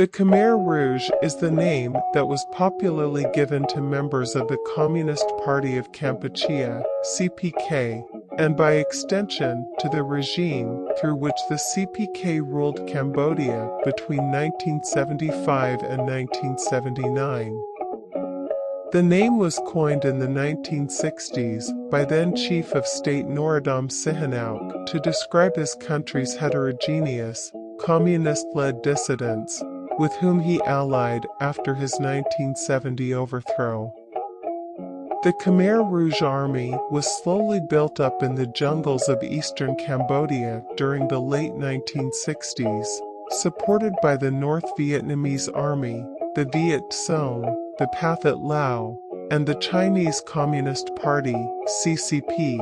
The Khmer Rouge is the name that was popularly given to members of the Communist Party of Kampuchea (CPK), and by extension to the regime through which the CPK ruled Cambodia between 1975 and 1979. The name was coined in the 1960s by then Chief of State Norodom Sihanouk to describe his country's heterogeneous, communist-led dissidents, with whom he allied after his 1970 overthrow. The Khmer Rouge army was slowly built up in the jungles of eastern Cambodia during the late 1960s, supported by the North Vietnamese Army, the Viet Cong, the Pathet Lao, and the Chinese Communist Party (CCP).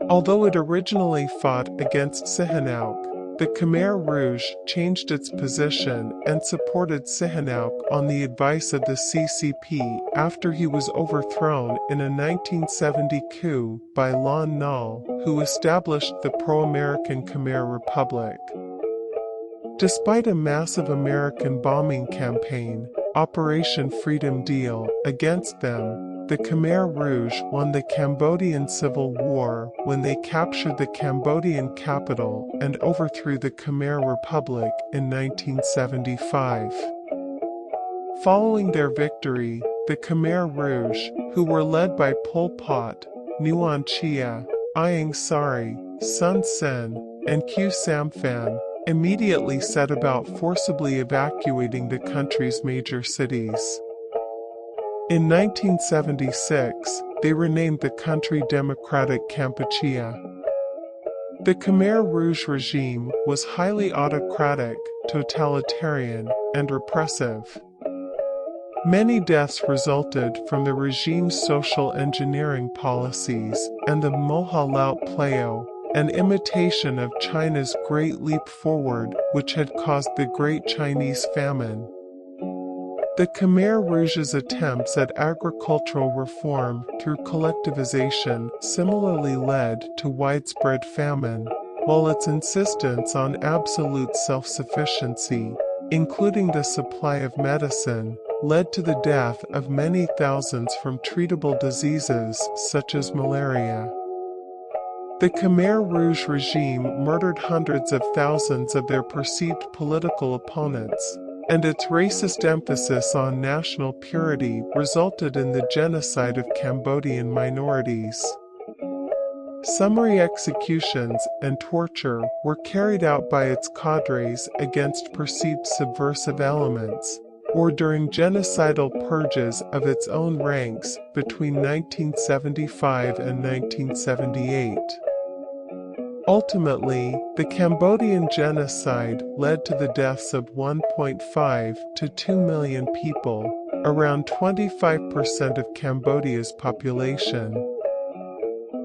Although it originally fought against Sihanouk, the Khmer Rouge changed its position and supported Sihanouk on the advice of the CCP after he was overthrown in a 1970 coup by Lon Nol, who established the pro-American Khmer Republic. Despite a massive American bombing campaign, Operation Freedom Deal, against them, the Khmer Rouge won the Cambodian Civil War when they captured the Cambodian capital and overthrew the Khmer Republic in 1975. Following their victory, the Khmer Rouge, who were led by Pol Pot, Nguyen Chia, Ieng Sari, Sun Sen, and Khieu Samphan, immediately set about forcibly evacuating the country's major cities. In 1976, they renamed the country Democratic Kampuchea. The Khmer Rouge regime was highly autocratic, totalitarian, and repressive. Many deaths resulted from the regime's social engineering policies and the Moha Laut Pleo, an imitation of China's Great Leap Forward, which had caused the Great Chinese Famine. The Khmer Rouge's attempts at agricultural reform through collectivization similarly led to widespread famine, while its insistence on absolute self-sufficiency, including the supply of medicine, led to the death of many thousands from treatable diseases such as malaria. The Khmer Rouge regime murdered hundreds of thousands of their perceived political opponents, and its racist emphasis on national purity resulted in the genocide of Cambodian minorities. Summary executions and torture were carried out by its cadres against perceived subversive elements, or during genocidal purges of its own ranks between 1975 and 1978. Ultimately, the Cambodian genocide led to the deaths of 1.5 to 2 million people, around 25% of Cambodia's population.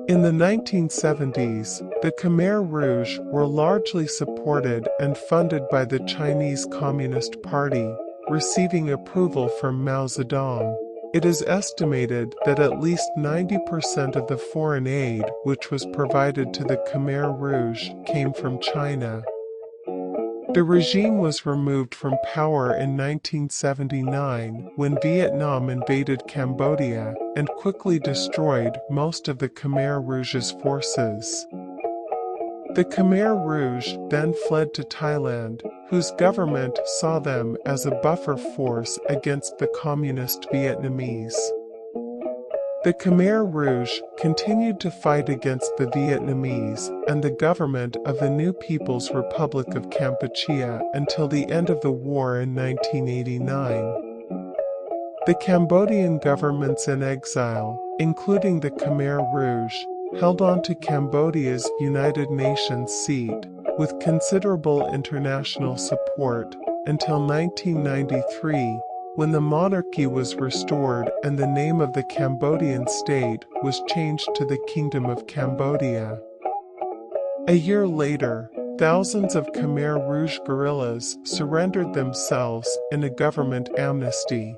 In the 1970s, the Khmer Rouge were largely supported and funded by the Chinese Communist Party, receiving approval from Mao Zedong. It is estimated that at least 90% of the foreign aid which was provided to the Khmer Rouge came from China. The regime was removed from power in 1979 when Vietnam invaded Cambodia and quickly destroyed most of the Khmer Rouge's forces. The Khmer Rouge then fled to Thailand, whose government saw them as a buffer force against the communist Vietnamese. The Khmer Rouge continued to fight against the Vietnamese and the government of the New People's Republic of Kampuchea until the end of the war in 1989. The Cambodian governments in exile, including the Khmer Rouge, held on to Cambodia's United Nations seat, with considerable international support, until 1993, when the monarchy was restored and the name of the Cambodian state was changed to the Kingdom of Cambodia. A year later, thousands of Khmer Rouge guerrillas surrendered themselves in a government amnesty.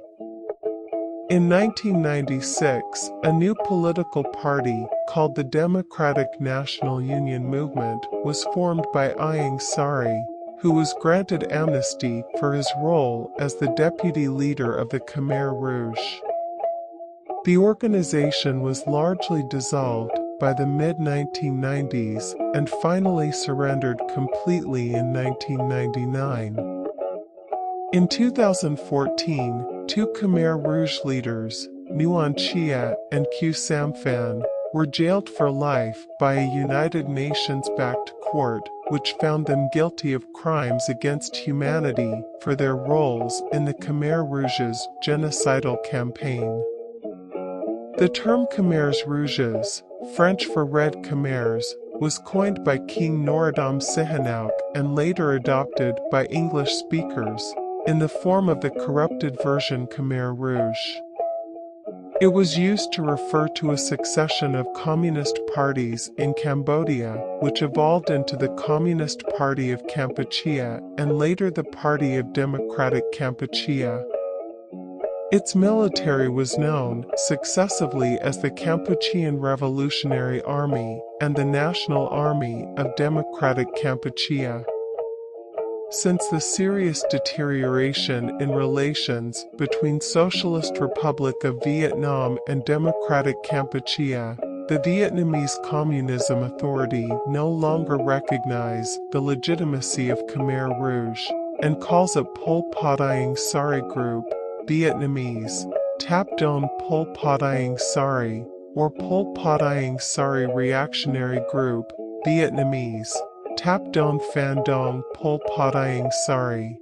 In 1996, a new political party, called the Democratic National Union Movement, was formed by Ieng Sari, who was granted amnesty for his role as the deputy leader of the Khmer Rouge. The organization was largely dissolved by the mid-1990s and finally surrendered completely in 1999. In 2014, two Khmer Rouge leaders, Nguyen Chia and Khieu Samphan, were jailed for life by a United Nations-backed court which found them guilty of crimes against humanity for their roles in the Khmer Rouge's genocidal campaign. The term Khmer Rouges, French for Red Khmers, was coined by King Norodom Sihanouk and later adopted by English speakers in the form of the corrupted version Khmer Rouge. It was used to refer to a succession of communist parties in Cambodia, which evolved into the Communist Party of Kampuchea and later the Party of Democratic Kampuchea. Its military was known successively as the Kampuchean Revolutionary Army and the National Army of Democratic Kampuchea. Since the serious deterioration in relations between Socialist Republic of Vietnam and Democratic Kampuchea, the Vietnamese Communism Authority no longer recognized the legitimacy of Khmer Rouge and calls it Pol Pot-iang Sari Group, Vietnamese, Tap Don Pol Pot-iang Sari, or Pol Pot-iang Sari Reactionary Group, Vietnamese, Tap Don Phan Dong Pol Pot-iang Sari.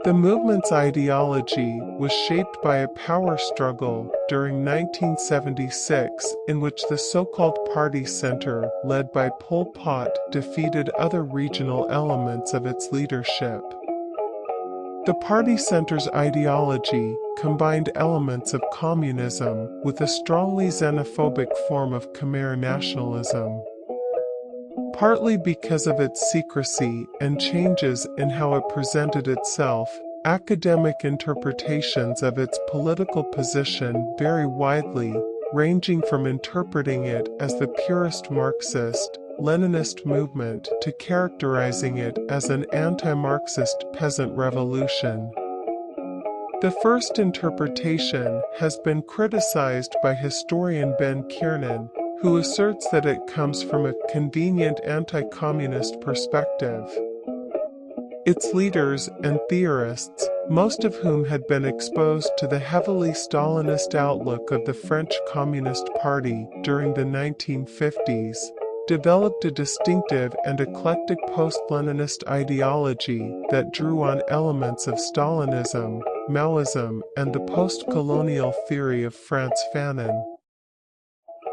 The movement's ideology was shaped by a power struggle during 1976 in which the so-called Party Center, led by Pol Pot, defeated other regional elements of its leadership. The Party Center's ideology combined elements of communism with a strongly xenophobic form of Khmer nationalism. Partly because of its secrecy and changes in how it presented itself, academic interpretations of its political position vary widely, ranging from interpreting it as the purist Marxist, Leninist movement to characterizing it as an anti-Marxist peasant revolution. The first interpretation has been criticized by historian Ben Kiernan, who asserts that it comes from a convenient anti-communist perspective. Its leaders and theorists, most of whom had been exposed to the heavily Stalinist outlook of the French Communist Party during the 1950s, developed a distinctive and eclectic post-Leninist ideology that drew on elements of Stalinism, Maoism, and the post-colonial theory of Frantz Fanon.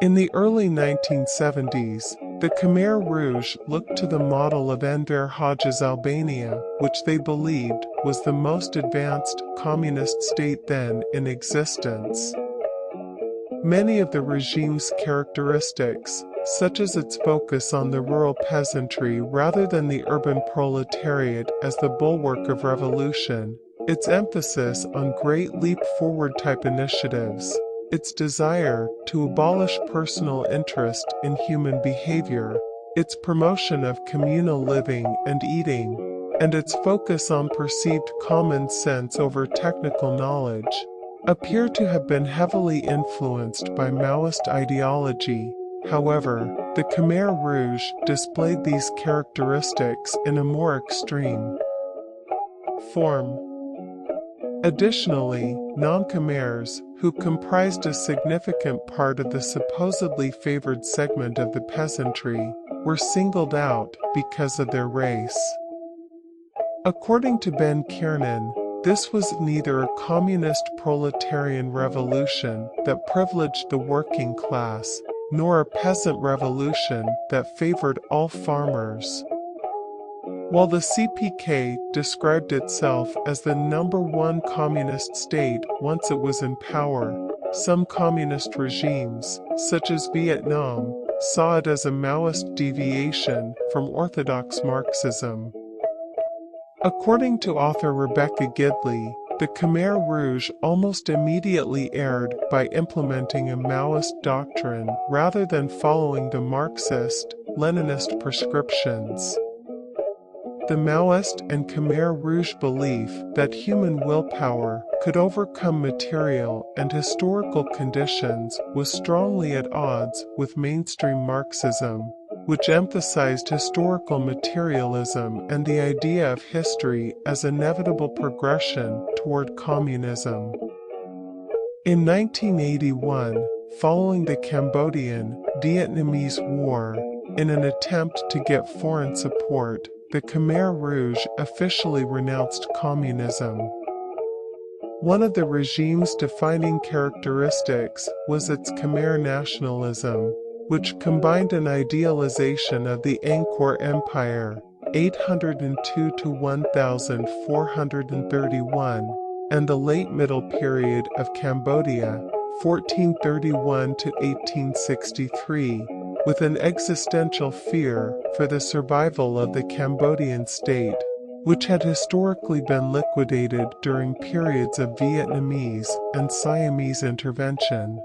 In the early 1970s, the Khmer Rouge looked to the model of Enver Hoxha's Albania, which they believed was the most advanced communist state then in existence. Many of the regime's characteristics, such as its focus on the rural peasantry rather than the urban proletariat as the bulwark of revolution, its emphasis on Great Leap Forward type initiatives, its desire to abolish personal interest in human behavior, its promotion of communal living and eating, and its focus on perceived common sense over technical knowledge, appear to have been heavily influenced by Maoist ideology. However, the Khmer Rouge displayed these characteristics in a more extreme form. Additionally, non-Khmers, who comprised a significant part of the supposedly favored segment of the peasantry, were singled out because of their race. According to Ben Kiernan, this was neither a communist proletarian revolution that privileged the working class, nor a peasant revolution that favored all farmers. While the CPK described itself as the #1 communist state once it was in power, some communist regimes, such as Vietnam, saw it as a Maoist deviation from orthodox Marxism. According to author Rebecca Gidley, the Khmer Rouge almost immediately erred by implementing a Maoist doctrine rather than following the Marxist, Leninist prescriptions. the Maoist and Khmer Rouge belief that human willpower could overcome material and historical conditions was strongly at odds with mainstream Marxism, which emphasized historical materialism and the idea of history as inevitable progression toward communism. In 1981, following the Cambodian-Vietnamese War, in an attempt to get foreign support, the Khmer Rouge officially renounced communism. One of the regime's defining characteristics was its Khmer nationalism, which combined an idealization of the Angkor Empire, 802 to 1431, and the late Middle Period of Cambodia, 1431 to 1863, with an existential fear for the survival of the Cambodian state, which had historically been liquidated during periods of Vietnamese and Siamese intervention.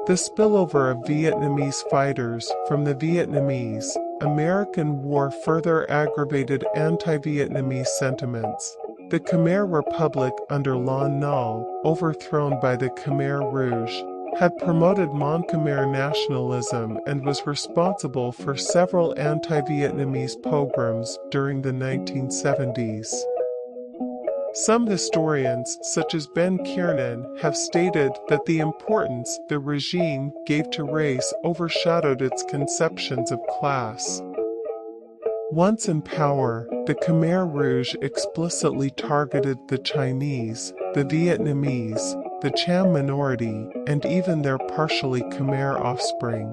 The spillover of Vietnamese fighters from the Vietnamese-American War further aggravated anti-Vietnamese sentiments. The Khmer Republic under Lon Nol, overthrown by the Khmer Rouge, had promoted Mon-Khmer nationalism and was responsible for several anti-Vietnamese pogroms during the 1970s. Some historians, such as Ben Kiernan, have stated that the importance the regime gave to race overshadowed its conceptions of class. Once in power, the Khmer Rouge explicitly targeted the Chinese, the Vietnamese, the Cham minority, and even their partially Khmer offspring.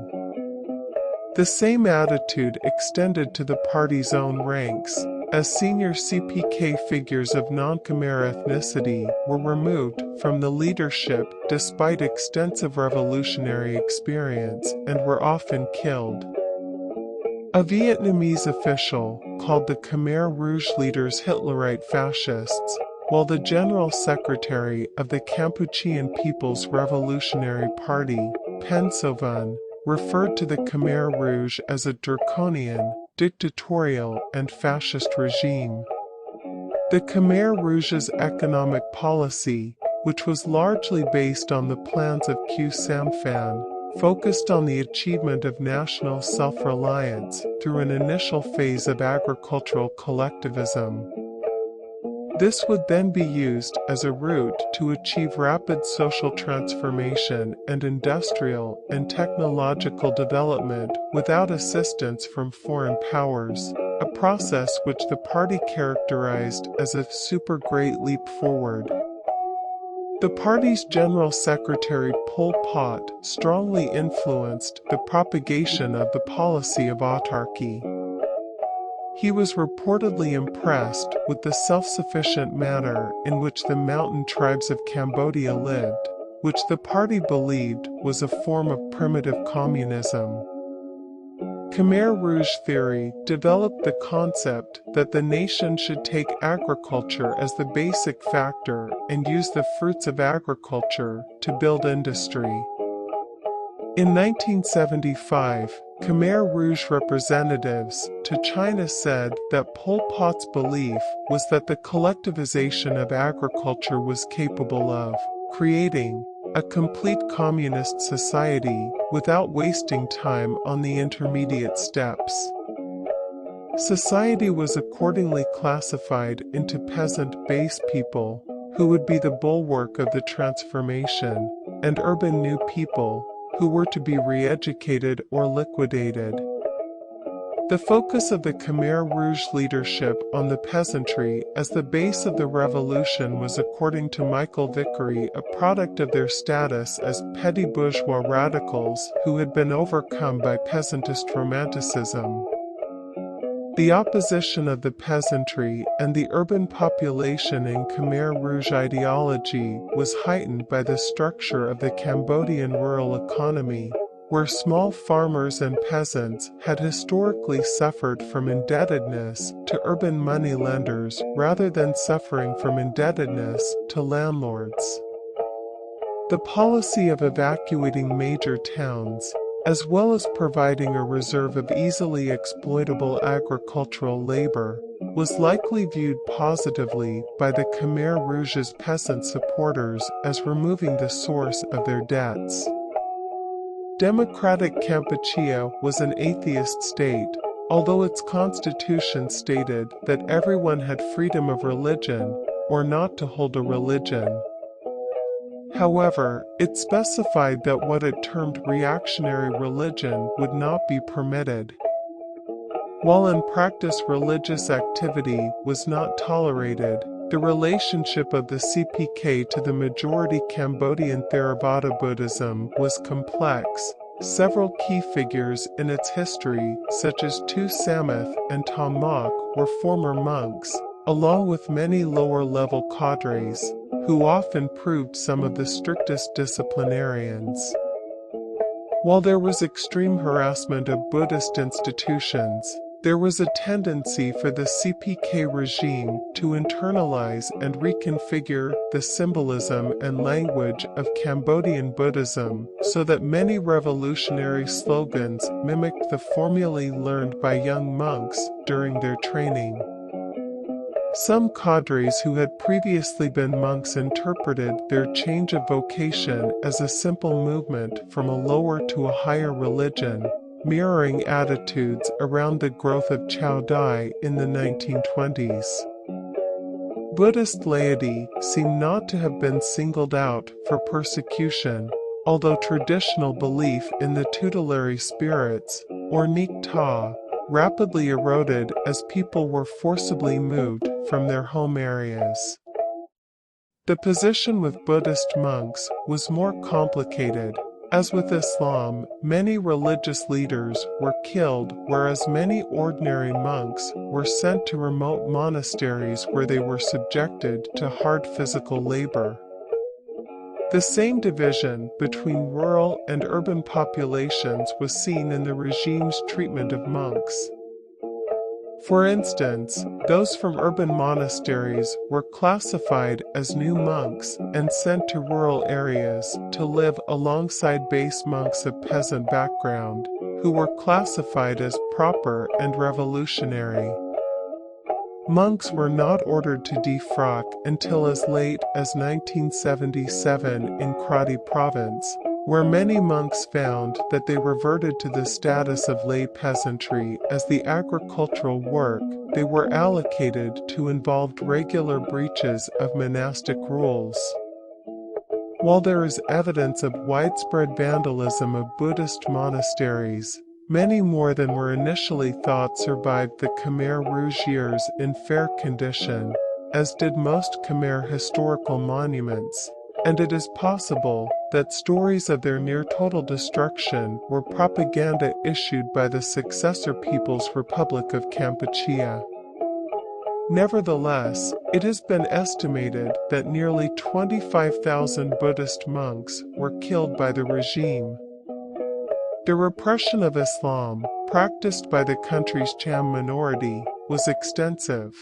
The same attitude extended to the party's own ranks, as senior CPK figures of non-Khmer ethnicity were removed from the leadership despite extensive revolutionary experience and were often killed. A Vietnamese official called the Khmer Rouge leaders Hitlerite fascists, while the General Secretary of the Kampuchean People's Revolutionary Party, Pen Sovan, referred to the Khmer Rouge as a draconian, dictatorial, and fascist regime. The Khmer Rouge's economic policy, which was largely based on the plans of Khieu Samphan, focused on the achievement of national self-reliance through an initial phase of agricultural collectivism. This would then be used as a route to achieve rapid social transformation and industrial and technological development without assistance from foreign powers, a process which the party characterized as a super great leap forward. The party's General Secretary Pol Pot strongly influenced the propagation of the policy of autarky. He was reportedly impressed with the self-sufficient manner in which the mountain tribes of Cambodia lived, which the party believed was a form of primitive communism. Khmer Rouge theory developed the concept that the nation should take agriculture as the basic factor and use the fruits of agriculture to build industry. In 1975, Khmer Rouge representatives to China said that Pol Pot's belief was that the collectivization of agriculture was capable of creating a complete communist society without wasting time on the intermediate steps. Society was accordingly classified into peasant-based people, who would be the bulwark of the transformation, and urban new people, who were to be re-educated or liquidated. The focus of the Khmer Rouge leadership on the peasantry as the base of the revolution was, according to Michael Vickery, a product of their status as petty bourgeois radicals who had been overcome by peasantist romanticism. The opposition of the peasantry and the urban population in Khmer Rouge ideology was heightened by the structure of the Cambodian rural economy, where small farmers and peasants had historically suffered from indebtedness to urban moneylenders rather than suffering from indebtedness to landlords. The policy of evacuating major towns, as well as providing a reserve of easily exploitable agricultural labor, was likely viewed positively by the Khmer Rouge's peasant supporters as removing the source of their debts. Democratic Kampuchea was an atheist state, although its constitution stated that everyone had freedom of religion, or not to hold a religion. However, it specified that what it termed reactionary religion would not be permitted. While in practice religious activity was not tolerated, the relationship of the CPK to the majority Cambodian Theravada Buddhism was complex. Several key figures in its history, such as Tu Sameth and Tom Mok, were former monks, along with many lower-level cadres, who often proved some of the strictest disciplinarians. While there was extreme harassment of Buddhist institutions, there was a tendency for the CPK regime to internalize and reconfigure the symbolism and language of Cambodian Buddhism so that many revolutionary slogans mimicked the formulae learned by young monks during their training. Some cadres who had previously been monks interpreted their change of vocation as a simple movement from a lower to a higher religion, mirroring attitudes around the growth of Chao Dai in the 1920s. Buddhist laity seem not to have been singled out for persecution, although traditional belief in the tutelary spirits, or Nik Ta, rapidly eroded as people were forcibly moved from their home areas. The position with Buddhist monks was more complicated. As with Islam, many religious leaders were killed, whereas many ordinary monks were sent to remote monasteries where they were subjected to hard physical labor. The same division between rural and urban populations was seen in the regime's treatment of monks. For instance, those from urban monasteries were classified as new monks and sent to rural areas to live alongside base monks of peasant background, who were classified as proper and revolutionary. Monks were not ordered to defrock until as late as 1977 in Krati province, where many monks found that they reverted to the status of lay peasantry as the agricultural work they were allocated to involved regular breaches of monastic rules. While there is evidence of widespread vandalism of Buddhist monasteries, many more than were initially thought survived the Khmer Rouge years in fair condition, as did most Khmer historical monuments, and it is possible that stories of their near-total destruction were propaganda issued by the successor People's Republic of Kampuchea. Nevertheless, it has been estimated that nearly 25,000 Buddhist monks were killed by the regime. The repression of Islam, practiced by the country's Cham minority, was extensive.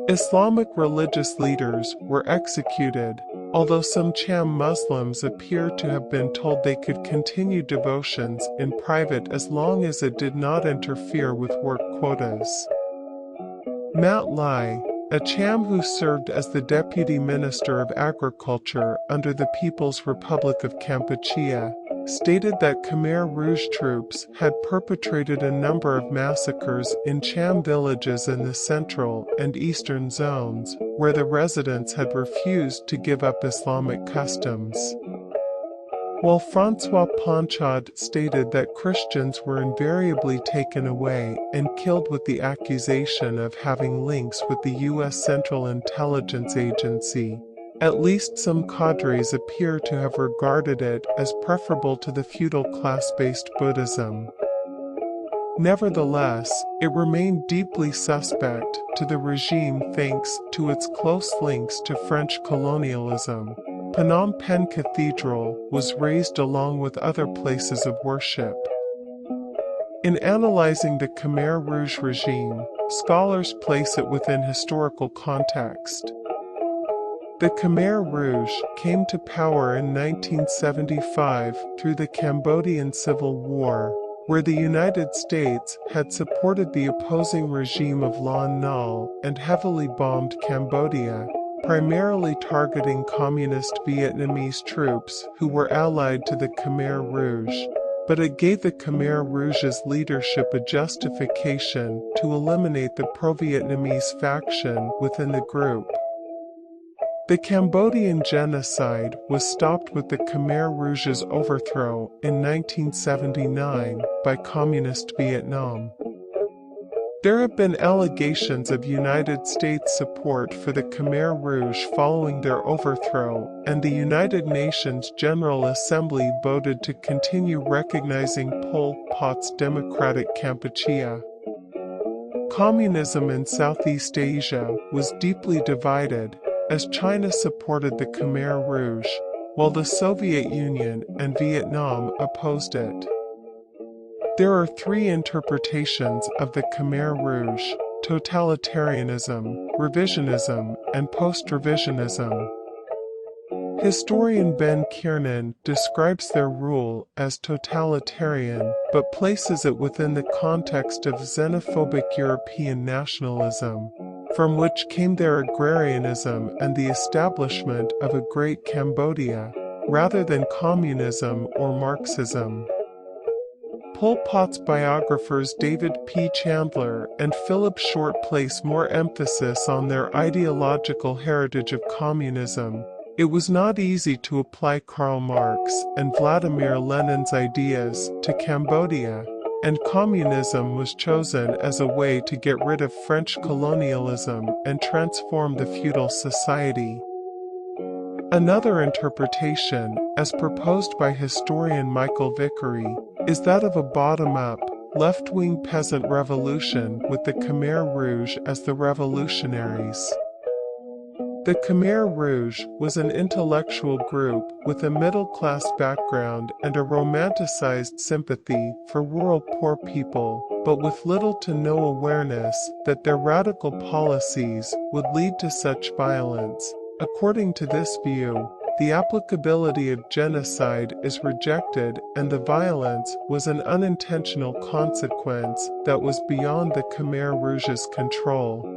Islamic religious leaders were executed, although some Cham Muslims appear to have been told they could continue devotions in private as long as it did not interfere with work quotas. Mat Lai, a Cham who served as the Deputy Minister of Agriculture under the People's Republic of Kampuchea, stated that Khmer Rouge troops had perpetrated a number of massacres in Cham villages in the central and eastern zones, where the residents had refused to give up Islamic customs. While Francois Panchad stated that Christians were invariably taken away and killed with the accusation of having links with the U.S. Central Intelligence Agency, at least some cadres appear to have regarded it as preferable to the feudal class-based Buddhism. Nevertheless, it remained deeply suspect to the regime thanks to its close links to French colonialism. Phnom Penh Cathedral was razed along with other places of worship. In analyzing the Khmer Rouge regime, scholars place it within historical context. The Khmer Rouge came to power in 1975 through the Cambodian Civil War, where the United States had supported the opposing regime of Lon Nol and heavily bombed Cambodia, primarily targeting communist Vietnamese troops who were allied to the Khmer Rouge. But it gave the Khmer Rouge's leadership a justification to eliminate the pro-Vietnamese faction within the group. The Cambodian genocide was stopped with the Khmer Rouge's overthrow in 1979 by Communist Vietnam. There have been allegations of United States support for the Khmer Rouge following their overthrow, and the United Nations General Assembly voted to continue recognizing Pol Pot's Democratic Kampuchea. Communism in Southeast Asia was deeply divided, as China supported the Khmer Rouge, while the Soviet Union and Vietnam opposed it. There are three interpretations of the Khmer Rouge: totalitarianism, revisionism, and post-revisionism. Historian Ben Kiernan describes their rule as totalitarian, but places it within the context of xenophobic European nationalism, from which came their agrarianism and the establishment of a great Cambodia, rather than communism or Marxism. Pol Pot's biographers David P. Chandler and Philip Short place more emphasis on their ideological heritage of communism. It was not easy to apply Karl Marx and Vladimir Lenin's ideas to Cambodia, and communism was chosen as a way to get rid of French colonialism and transform the feudal society. Another interpretation, as proposed by historian Michael Vickery, is that of a bottom-up, left-wing peasant revolution with the Khmer Rouge as the revolutionaries. The Khmer Rouge was an intellectual group with a middle-class background and a romanticized sympathy for rural poor people, but with little to no awareness that their radical policies would lead to such violence. According to this view, the applicability of genocide is rejected and the violence was an unintentional consequence that was beyond the Khmer Rouge's control.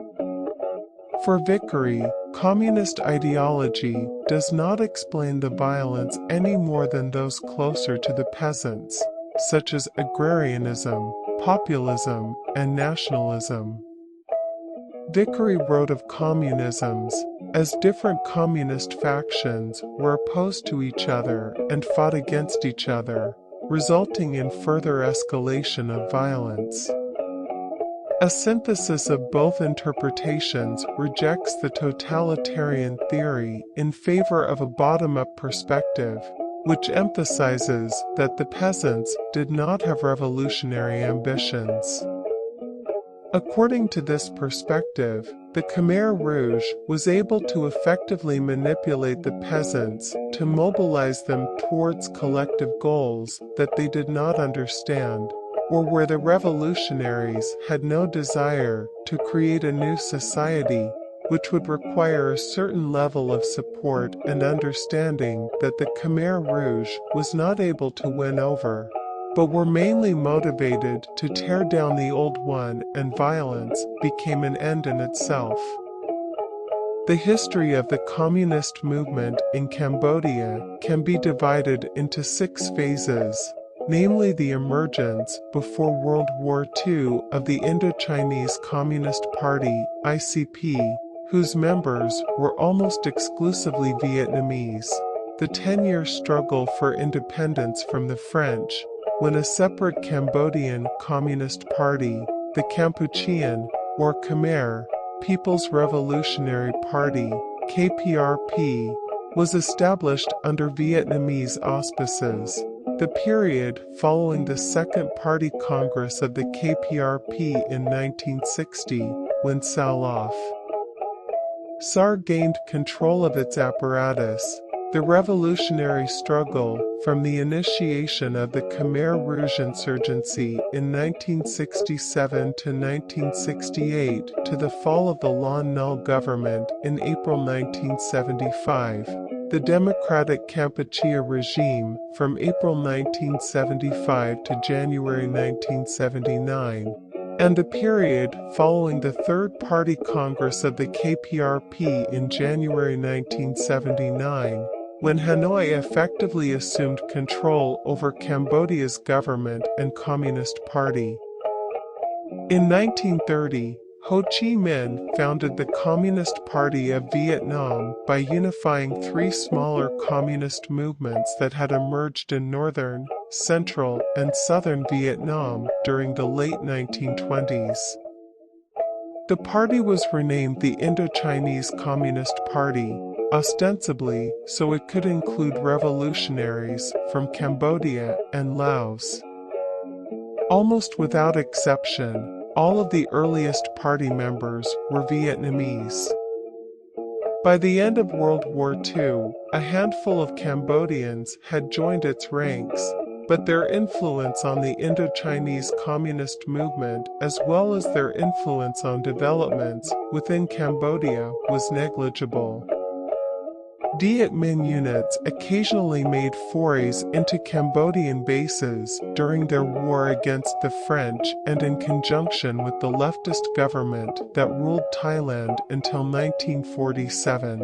For Vickery, communist ideology does not explain the violence any more than those closer to the peasants, such as agrarianism, populism, and nationalism. Vickery wrote of communisms as different communist factions were opposed to each other and fought against each other, resulting in further escalation of violence. A synthesis of both interpretations rejects the totalitarian theory in favor of a bottom-up perspective, which emphasizes that the peasants did not have revolutionary ambitions. According to this perspective, the Khmer Rouge was able to effectively manipulate the peasants to mobilize them towards collective goals that they did not understand, or where the revolutionaries had no desire to create a new society, which would require a certain level of support and understanding that the Khmer Rouge was not able to win over, but were mainly motivated to tear down the old one, and violence became an end in itself. The history of the communist movement in Cambodia can be divided into 6 phases, namely the emergence before World War II of the Indochinese Communist Party (ICP), whose members were almost exclusively Vietnamese, the 10-year struggle for independence from the French, when a separate Cambodian Communist Party, the Kampuchean, or Khmer, People's Revolutionary Party, KPRP, was established under Vietnamese auspices. The period following the Second Party Congress of the KPRP in 1960, when Salof SAR gained control of its apparatus, The revolutionary struggle, from the initiation of the Khmer Rouge insurgency in 1967 to 1968 to the fall of the Lon Nol government in April 1975, the Democratic Kampuchea regime from April 1975 to January 1979, and the period following the Third Party Congress of the KPRP in January 1979, when Hanoi effectively assumed control over Cambodia's government and Communist Party. In 1930, Ho Chi Minh founded the Communist Party of Vietnam by unifying three smaller communist movements that had emerged in northern, central, and southern Vietnam during the late 1920s. The party was renamed the Indochinese Communist Party, ostensibly so it could include revolutionaries from Cambodia and Laos. Almost without exception, all of the earliest party members were Vietnamese. By the end of World War II, a handful of Cambodians had joined its ranks, but their influence on the Indochinese Communist movement as well as their influence on developments within Cambodia was negligible. Viet Minh units occasionally made forays into Cambodian bases during their war against the French and in conjunction with the leftist government that ruled Thailand until 1947.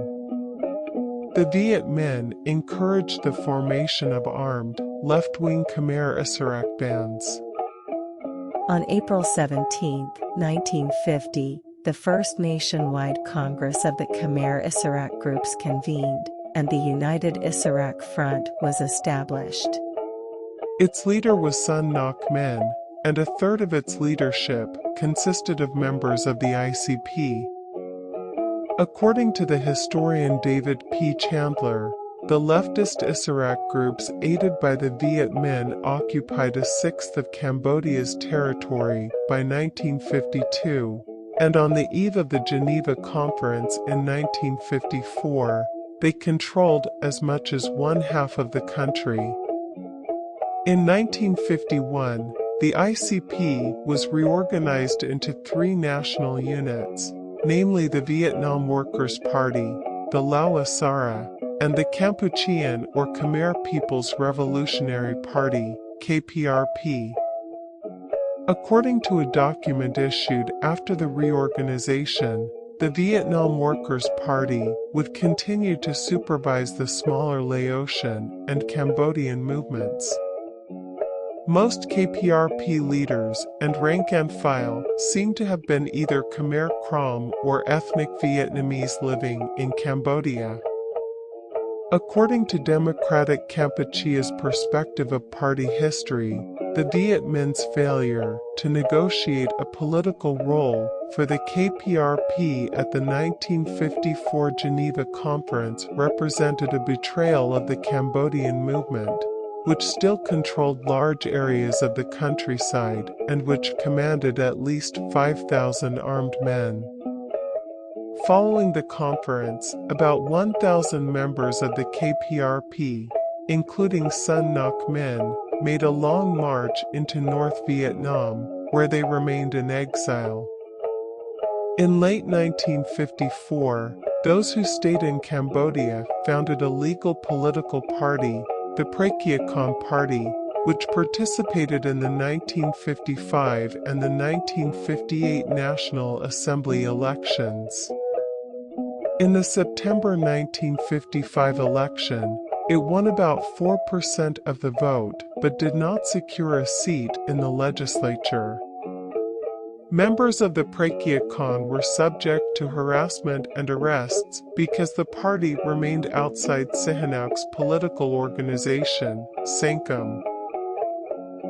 The Viet Minh encouraged the formation of armed, left-wing Khmer Rouge bands. On April 17, 1950, the first nationwide Congress of the Khmer Rouge groups convened, and the United Rouge Front was established. Its leader was Sihanouk, and a third of its leadership consisted of members of the ICP. According to the historian David P. Chandler, the leftist Rouge groups aided by the Viet Minh occupied a sixth of Cambodia's territory by 1952, and on the eve of the Geneva Conference in 1954, they controlled as much as one-half of the country. In 1951, the ICP was reorganized into three national units, namely the Vietnam Workers' Party, the Lao Asara, and the Kampuchean or Khmer People's Revolutionary Party, KPRP. According to a document issued after the reorganization, the Vietnam Workers' Party would continue to supervise the smaller Laotian and Cambodian movements. Most KPRP leaders and rank-and-file seem to have been either Khmer Krom or ethnic Vietnamese living in Cambodia. According to Democratic Kampuchea's perspective of party history, the Viet Minh's failure to negotiate a political role for the KPRP at the 1954 Geneva Conference represented a betrayal of the Cambodian movement, which still controlled large areas of the countryside and which commanded at least 5,000 armed men. Following the conference, about 1,000 members of the KPRP, including Sun Ngoc Minh, made a long march into North Vietnam, where they remained in exile. In late 1954, those who stayed in Cambodia founded a legal political party, the Praekiakon Party, which participated in the 1955 and the 1958 National Assembly elections. In the September 1955 election, it won about 4% of the vote but did not secure a seat in the legislature. Members of the Praekiakon were subject to harassment and arrests because the party remained outside Sihanouk's political organization, Sankum.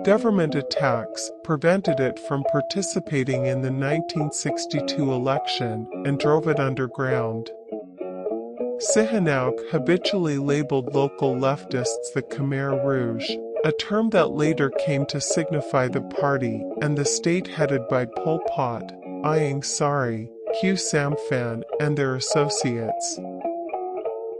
Government attacks prevented it from participating in the 1962 election and drove it underground. Sihanouk habitually labeled local leftists the Khmer Rouge, a term that later came to signify the party and the state headed by Pol Pot, Ieng Sari, Khieu Samphan, and their associates.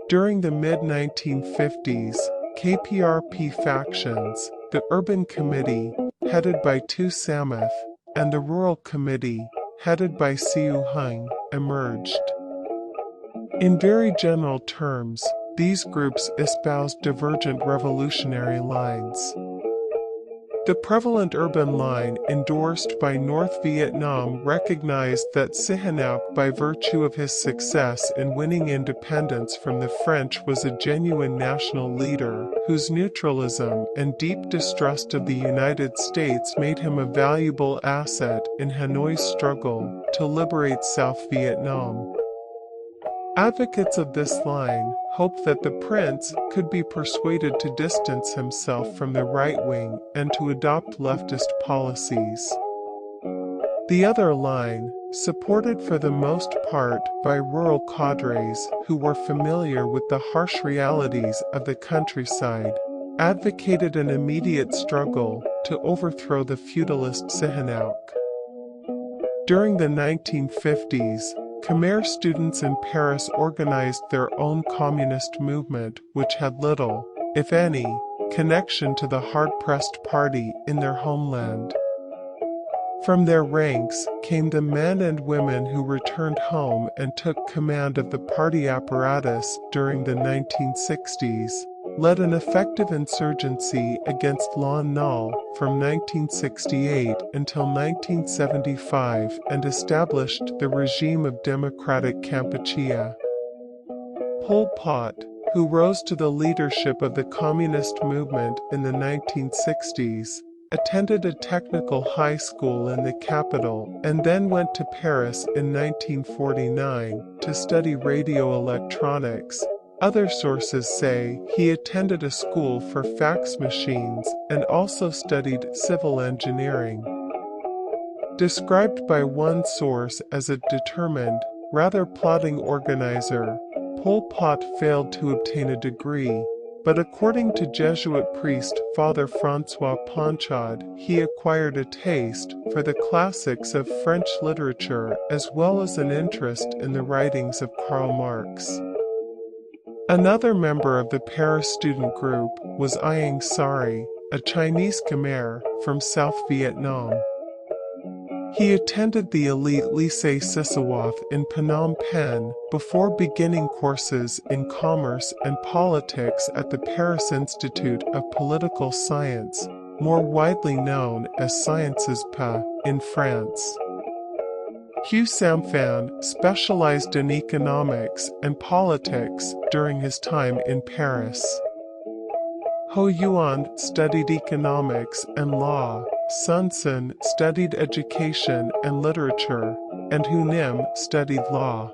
During the mid-1950s, KPRP factions, the Urban Committee, headed by Tu Samith, and the Rural Committee, headed by Sihanouk, emerged. In very general terms, these groups espoused divergent revolutionary lines. The prevalent urban line endorsed by North Vietnam recognized that Sihanouk, by virtue of his success in winning independence from the French, was a genuine national leader, whose neutralism and deep distrust of the United States made him a valuable asset in Hanoi's struggle to liberate South Vietnam. Advocates of this line hoped that the prince could be persuaded to distance himself from the right wing and to adopt leftist policies. The other line, supported for the most part by rural cadres who were familiar with the harsh realities of the countryside, advocated an immediate struggle to overthrow the feudalist Sihanouk. During the 1950s, Khmer students in Paris organized their own communist movement, which had little, if any, connection to the hard-pressed party in their homeland. From their ranks came the men and women who returned home and took command of the party apparatus during the 1960s, led an effective insurgency against Lon Nol from 1968 until 1975 and established the regime of Democratic Kampuchea. Pol Pot, who rose to the leadership of the communist movement in the 1960s, attended a technical high school in the capital and then went to Paris in 1949 to study radio electronics. Other sources say he attended a school for fax machines and also studied civil engineering. Described by one source as a determined, rather plodding organizer, Pol Pot failed to obtain a degree, but according to Jesuit priest Father François Ponchard, he acquired a taste for the classics of French literature as well as an interest in the writings of Karl Marx. Another member of the Paris student group was Ieng Sari, a Chinese Khmer from South Vietnam. He attended the elite Lycée Sisawath in Phnom Penh before beginning courses in commerce and politics at the Paris Institute of Political Science, more widely known as Sciences Po, in France. Khieu Samphan specialized in economics and politics during his time in Paris. Ho Yuan studied economics and law, Sun Sun studied education and literature, and Hu Nim studied law.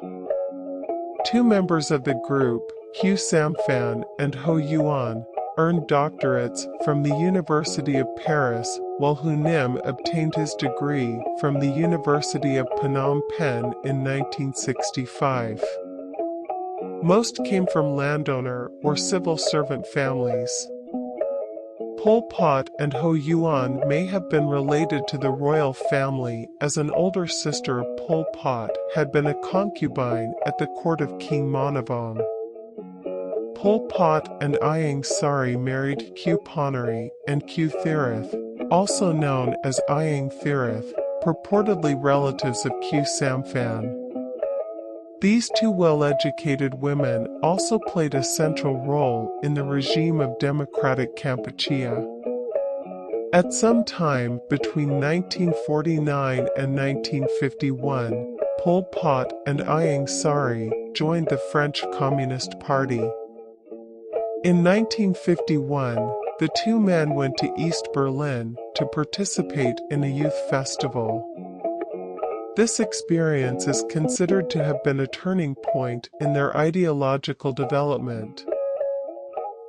Two members of the group, Khieu Samphan and Ho Yuan, earned doctorates from the University of Paris, while Hu Nim obtained his degree from the University of Phnom Penh in 1965. Most came from landowner or civil servant families. Pol Pot and Ho Yuan may have been related to the royal family, as an older sister of Pol Pot had been a concubine at the court of King Norodom. Pol Pot and Ieng Sari married Khieu Ponari and Khieu Thirith, also known as Ieng Thirith, purportedly relatives of Khieu Samphan. These two well-educated women also played a central role in the regime of Democratic Kampuchea. At some time between 1949 and 1951, Pol Pot and Ieng Sari joined the French Communist Party. In 1951, the two men went to East Berlin to participate in a youth festival. This experience is considered to have been a turning point in their ideological development.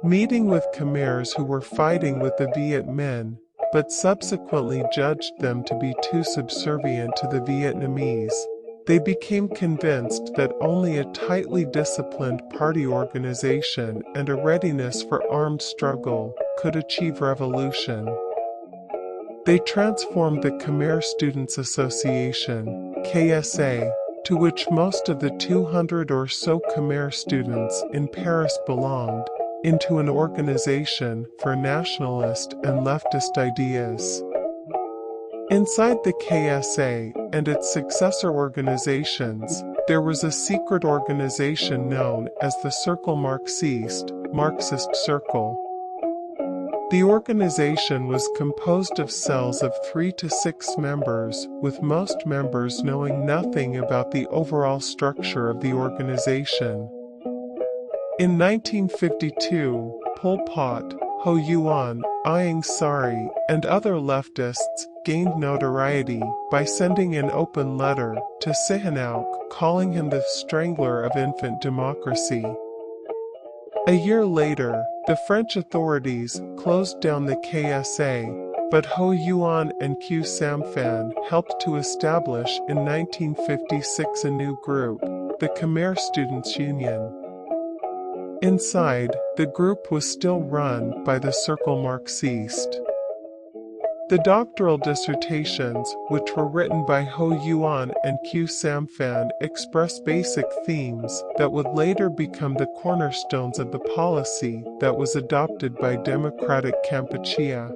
Meeting with Khmers who were fighting with the Viet Minh, but subsequently judged them to be too subservient to the Vietnamese, they became convinced that only a tightly disciplined party organization and a readiness for armed struggle could achieve revolution. They transformed the Khmer Students Association, KSA, to which most of the 200 or so Khmer students in Paris belonged, into an organization for nationalist and leftist ideas. Inside the KSA and its successor organizations, there was a secret organization known as the Cercle Marxist Circle. The organization was composed of cells of 3 to 6 members, with most members knowing nothing about the overall structure of the organization. In 1952, Pol Pot, Ho Yuan, Ieng Sari, and other leftists gained notoriety by sending an open letter to Sihanouk calling him the strangler of infant democracy. A year later, the French authorities closed down the KSA, but Ho Yuan and Q Samphan helped to establish in 1956 a new group, the Khmer Students' Union. Inside, the group was still run by the Cercle Marxiste. The doctoral dissertations, which were written by Ho Yuan and Q Samphan, express basic themes that would later become the cornerstones of the policy that was adopted by democratic Kampuchea.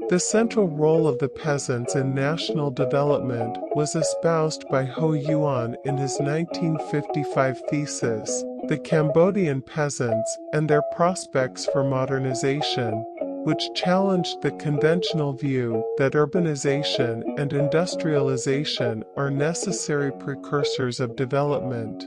The central role of the peasants in national development was espoused by Ho Yuan in his 1955 thesis, The Cambodian Peasants and Their Prospects for Modernization, which challenged the conventional view that urbanization and industrialization are necessary precursors of development.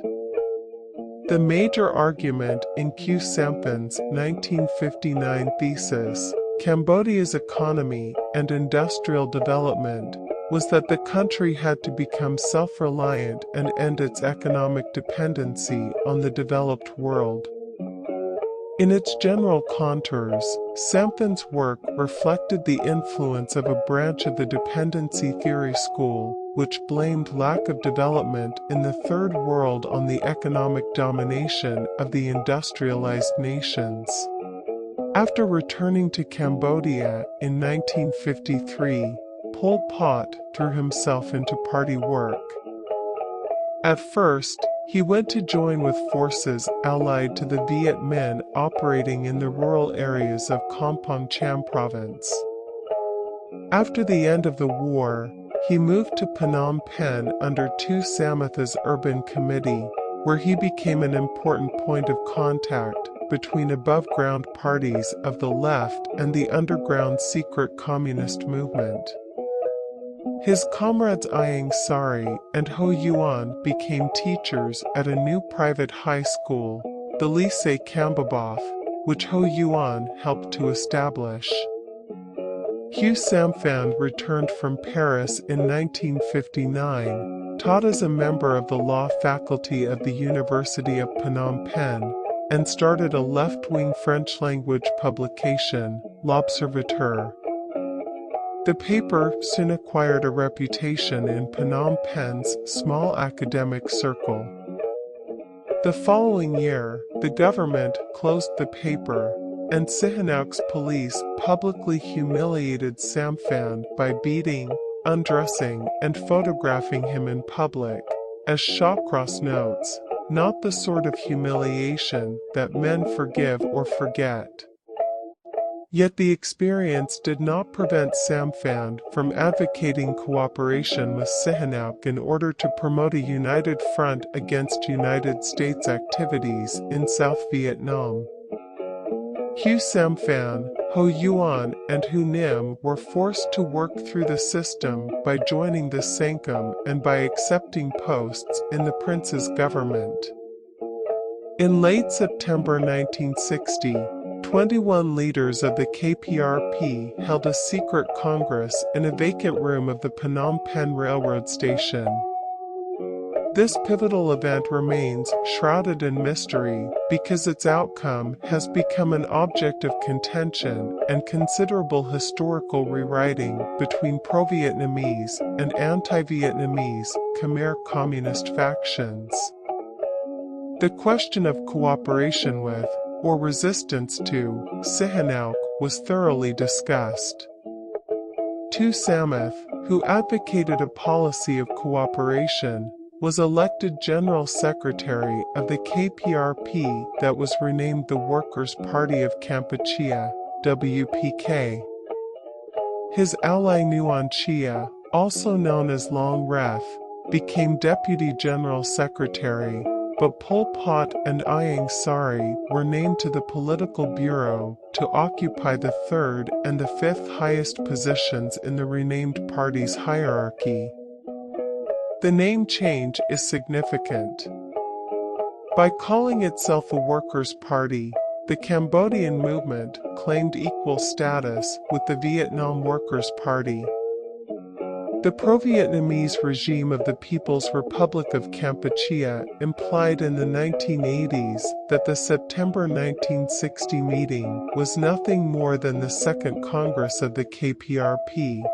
The major argument in Q Samphan's 1959 thesis, Cambodia's Economy and Industrial Development, was that the country had to become self-reliant and end its economic dependency on the developed world. In its general contours, Samphan's work reflected the influence of a branch of the dependency theory school, which blamed lack of development in the Third World on the economic domination of the industrialized nations. After returning to Cambodia in 1953, Pol Pot threw himself into party work. At first, he went to join with forces allied to the Viet Minh operating in the rural areas of Kampong Cham province. After the end of the war, he moved to Phnom Penh under Tu Samatha's urban committee, where he became an important point of contact between above-ground parties of the left and the underground secret communist movement. His comrades Ieng Sari and Ho Yuan became teachers at a new private high school, the Lycée Cambobof, which Ho Yuan helped to establish. Q Samphan returned from Paris in 1959, taught as a member of the law faculty of the University of Phnom Penh, and started a left-wing French-language publication, L'Observateur. The paper soon acquired a reputation in Phnom Penh's small academic circle. The following year, the government closed the paper, and Sihanouk's police publicly humiliated Samphan by beating, undressing, and photographing him in public, as Shawcross notes, not the sort of humiliation that men forgive or forget. Yet the experience did not prevent Samphan from advocating cooperation with Sihanouk in order to promote a united front against United States activities in South Vietnam. Q Samphan, Ho Yuan, and Hu Nim were forced to work through the system by joining the Sankum and by accepting posts in the prince's government. In late September 1960, 21 leaders of the KPRP held a secret congress in a vacant room of the Phnom Penh railroad station. This pivotal event remains shrouded in mystery because its outcome has become an object of contention and considerable historical rewriting between pro-Vietnamese and anti-Vietnamese Khmer Communist factions. The question of cooperation with, or resistance to, Sihanouk was thoroughly discussed. Tu Samath, who advocated a policy of cooperation, was elected General Secretary of the KPRP that was renamed the Workers' Party of Kampuchea, WPK. His ally Nuon Chea, also known as Long Reth, became Deputy General Secretary, but Pol Pot and Ieng Sari were named to the Political Bureau to occupy the third and the fifth highest positions in the renamed party's hierarchy. The name change is significant. By calling itself a workers' party, the Cambodian movement claimed equal status with the Vietnam Workers' Party. The pro-Vietnamese regime of the People's Republic of Kampuchea implied in the 1980s that the September 1960 meeting was nothing more than the Second Congress of the KPRP.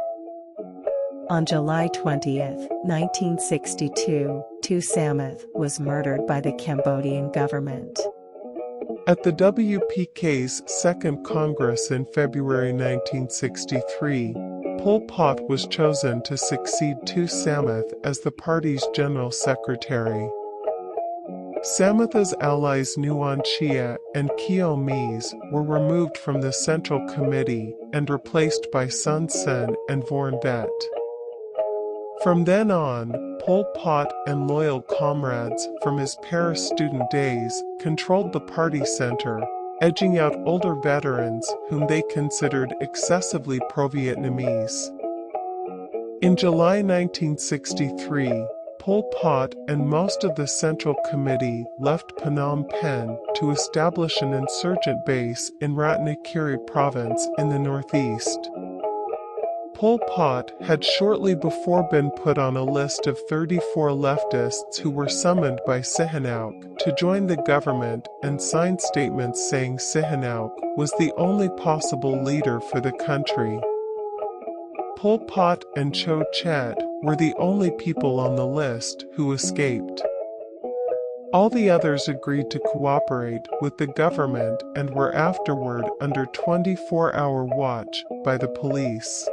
On July 20, 1962, Tu Sammath was murdered by the Cambodian government. At the WPK's Second Congress in February 1963, Pol Pot was chosen to succeed Tu Sammath as the party's general secretary. Sammath's allies Nuon Chea and Keo Mies were removed from the Central Committee and replaced by Sun Sen and Vorn Det. From then on, Pol Pot and loyal comrades from his Paris student days controlled the party center, edging out older veterans whom they considered excessively pro-Vietnamese. In July 1963, Pol Pot and most of the Central Committee left Phnom Penh to establish an insurgent base in Ratnakiri province in the northeast. Pol Pot had shortly before been put on a list of 34 leftists who were summoned by Sihanouk to join the government and signed statements saying Sihanouk was the only possible leader for the country. Pol Pot and Cho Chet were the only people on the list who escaped. All the others agreed to cooperate with the government and were afterward under 24-hour watch by the police.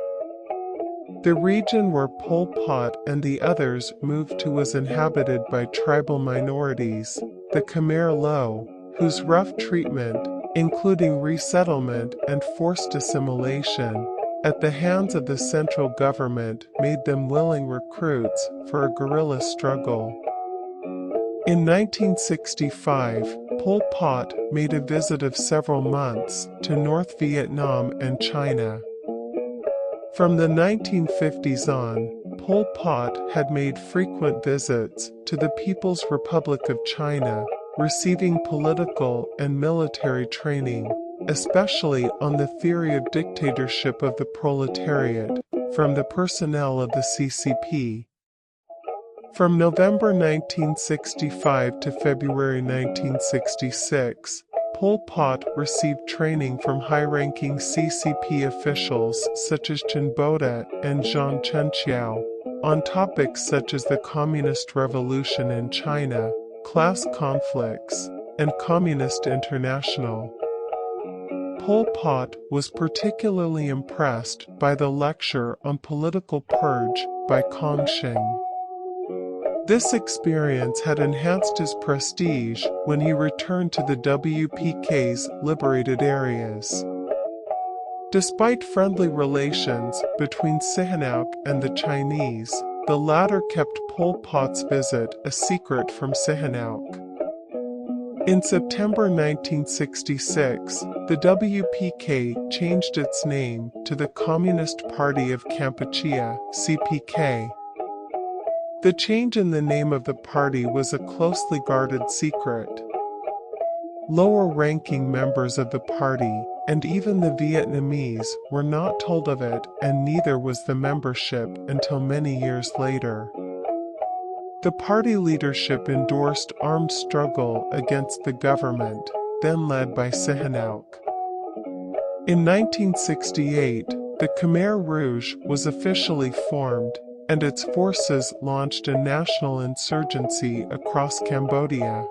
The region where Pol Pot and the others moved to was inhabited by tribal minorities, the Khmer Rouge, whose rough treatment, including resettlement and forced assimilation, at the hands of the central government made them willing recruits for a guerrilla struggle. In 1965, Pol Pot made a visit of several months to North Vietnam and China. From the 1950s on, Pol Pot had made frequent visits to the People's Republic of China, receiving political and military training, especially on the theory of dictatorship of the proletariat, from the personnel of the CCP. From November 1965 to February 1966, Pol Pot received training from high-ranking CCP officials such as Chen Boda and Zhang Chenqiao on topics such as the Communist Revolution in China, class conflicts, and Communist International. Pol Pot was particularly impressed by the lecture on political purge by Kong Xing. This experience had enhanced his prestige when he returned to the WPK's liberated areas. Despite friendly relations between Sihanouk and the Chinese, the latter kept Pol Pot's visit a secret from Sihanouk. In September 1966, the WPK changed its name to the Communist Party of Kampuchea, CPK. The change in the name of the party was a closely guarded secret. Lower-ranking members of the party, and even the Vietnamese, were not told of it, and neither was the membership until many years later. The party leadership endorsed armed struggle against the government, then led by Sihanouk. In 1968, the Khmer Rouge was officially formed, and its forces launched a national insurgency across Cambodia.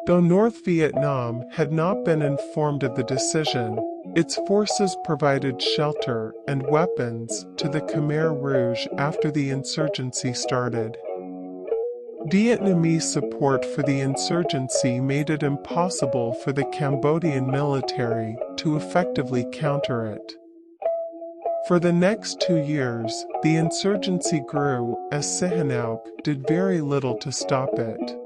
Though North Vietnam had not been informed of the decision, its forces provided shelter and weapons to the Khmer Rouge after the insurgency started. Vietnamese support for the insurgency made it impossible for the Cambodian military to effectively counter it. For the next 2 years, the insurgency grew as Sihanouk did very little to stop it.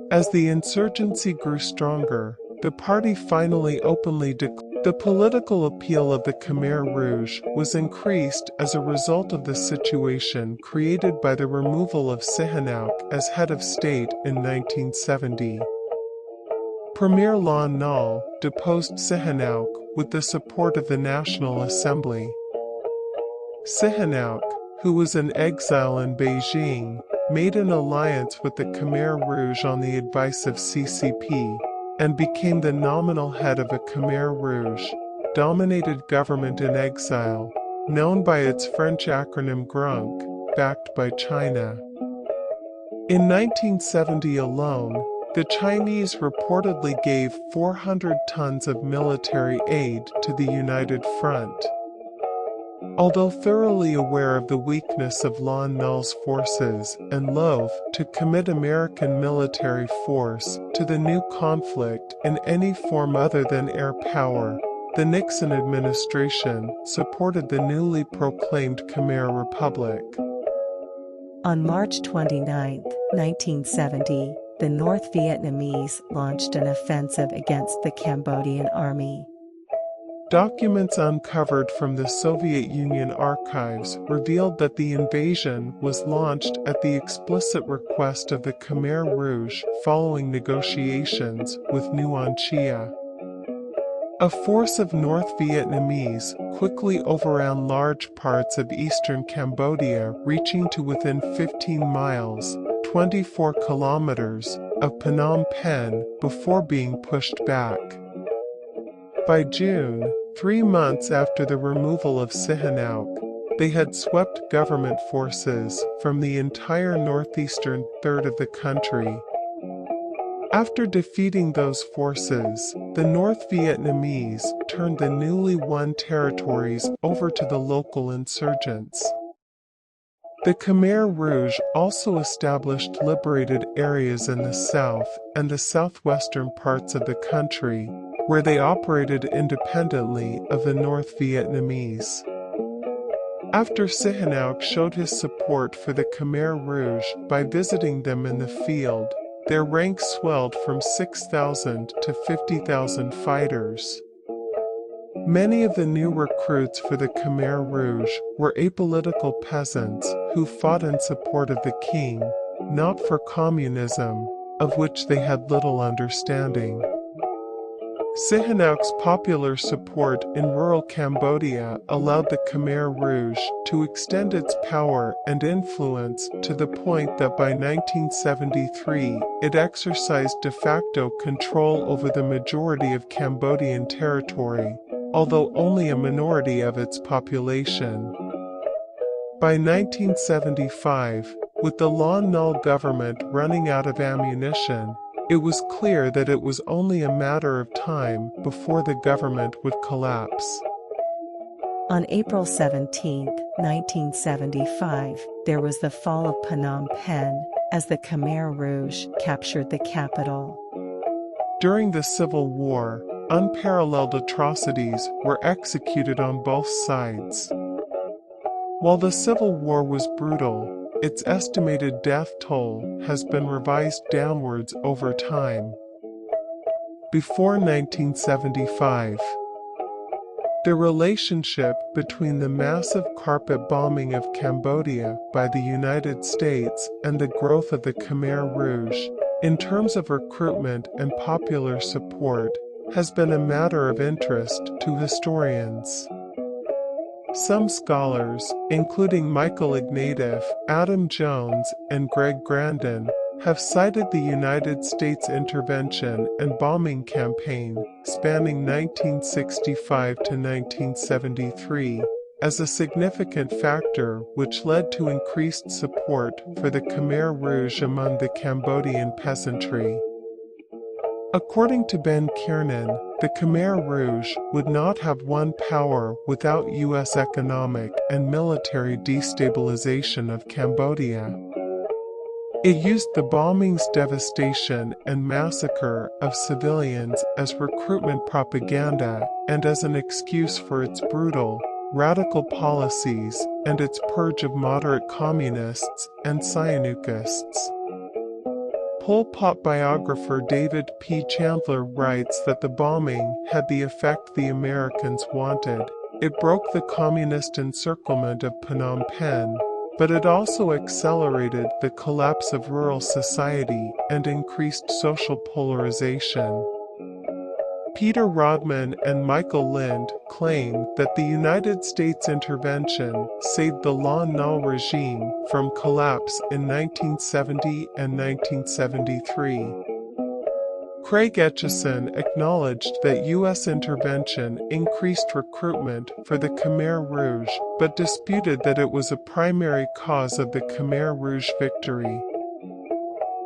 As the insurgency grew stronger, the party finally openly declared. The political appeal of the Khmer Rouge was increased as a result of the situation created by the removal of Sihanouk as head of state in 1970. Premier Lon Nol deposed Sihanouk with the support of the National Assembly. Sihanouk, who was in exile in Beijing, made an alliance with the Khmer Rouge on the advice of CCP, and became the nominal head of a Khmer Rouge-dominated government in exile, known by its French acronym GRUNC, backed by China. In 1970 alone, the Chinese reportedly gave 400 tons of military aid to the United Front. Although thoroughly aware of the weakness of Lon Nol's forces and loath to commit American military force to the new conflict in any form other than air power, the Nixon administration supported the newly proclaimed Khmer Republic. On March 29, 1970, the North Vietnamese launched an offensive against the Cambodian army. Documents uncovered from the Soviet Union archives revealed that the invasion was launched at the explicit request of the Khmer Rouge following negotiations with Nuon Chea. A force of North Vietnamese quickly overran large parts of eastern Cambodia, reaching to within 15 miles, 24 kilometers, of Phnom Penh before being pushed back. By June, 3 months after the removal of Sihanouk, they had swept government forces from the entire northeastern third of the country. After defeating those forces, the North Vietnamese turned the newly won territories over to the local insurgents. The Khmer Rouge also established liberated areas in the south and the southwestern parts of the country, where they operated independently of the North Vietnamese. After Sihanouk showed his support for the Khmer Rouge by visiting them in the field, their ranks swelled from 6,000 to 50,000 fighters. Many of the new recruits for the Khmer Rouge were apolitical peasants who fought in support of the king, not for communism, of which they had little understanding. Sihanouk's popular support in rural Cambodia allowed the Khmer Rouge to extend its power and influence to the point that by 1973 it exercised de facto control over the majority of Cambodian territory, although only a minority of its population. By 1975, with the Lon Nol government running out of ammunition, it was clear that it was only a matter of time before the government would collapse. On April 17, 1975, there was the fall of Phnom Penh, as the Khmer Rouge captured the capital. During the Civil War, unparalleled atrocities were executed on both sides. While the Civil War was brutal, its estimated death toll has been revised downwards over time. Before 1975, the relationship between the massive carpet bombing of Cambodia by the United States and the growth of the Khmer Rouge, in terms of recruitment and popular support, has been a matter of interest to historians. Some scholars, including Michael Ignatieff, Adam Jones, and Greg Grandin, have cited the United States intervention and bombing campaign spanning 1965 to 1973 as a significant factor which led to increased support for the Khmer Rouge among the Cambodian peasantry. According to Ben Kiernan, the Khmer Rouge would not have won power without U.S. economic and military destabilization of Cambodia. It used the bombings, devastation, and massacre of civilians as recruitment propaganda and as an excuse for its brutal, radical policies and its purge of moderate communists and Sihanoukists. Pol Pot biographer David P. Chandler writes that the bombing had the effect the Americans wanted. It broke the communist encirclement of Phnom Penh, but it also accelerated the collapse of rural society and increased social polarization. Peter Rodman and Michael Lind claim that the United States intervention saved the Lon Nol regime from collapse in 1970 and 1973. Craig Etchison acknowledged that U.S. intervention increased recruitment for the Khmer Rouge, but disputed that it was a primary cause of the Khmer Rouge victory.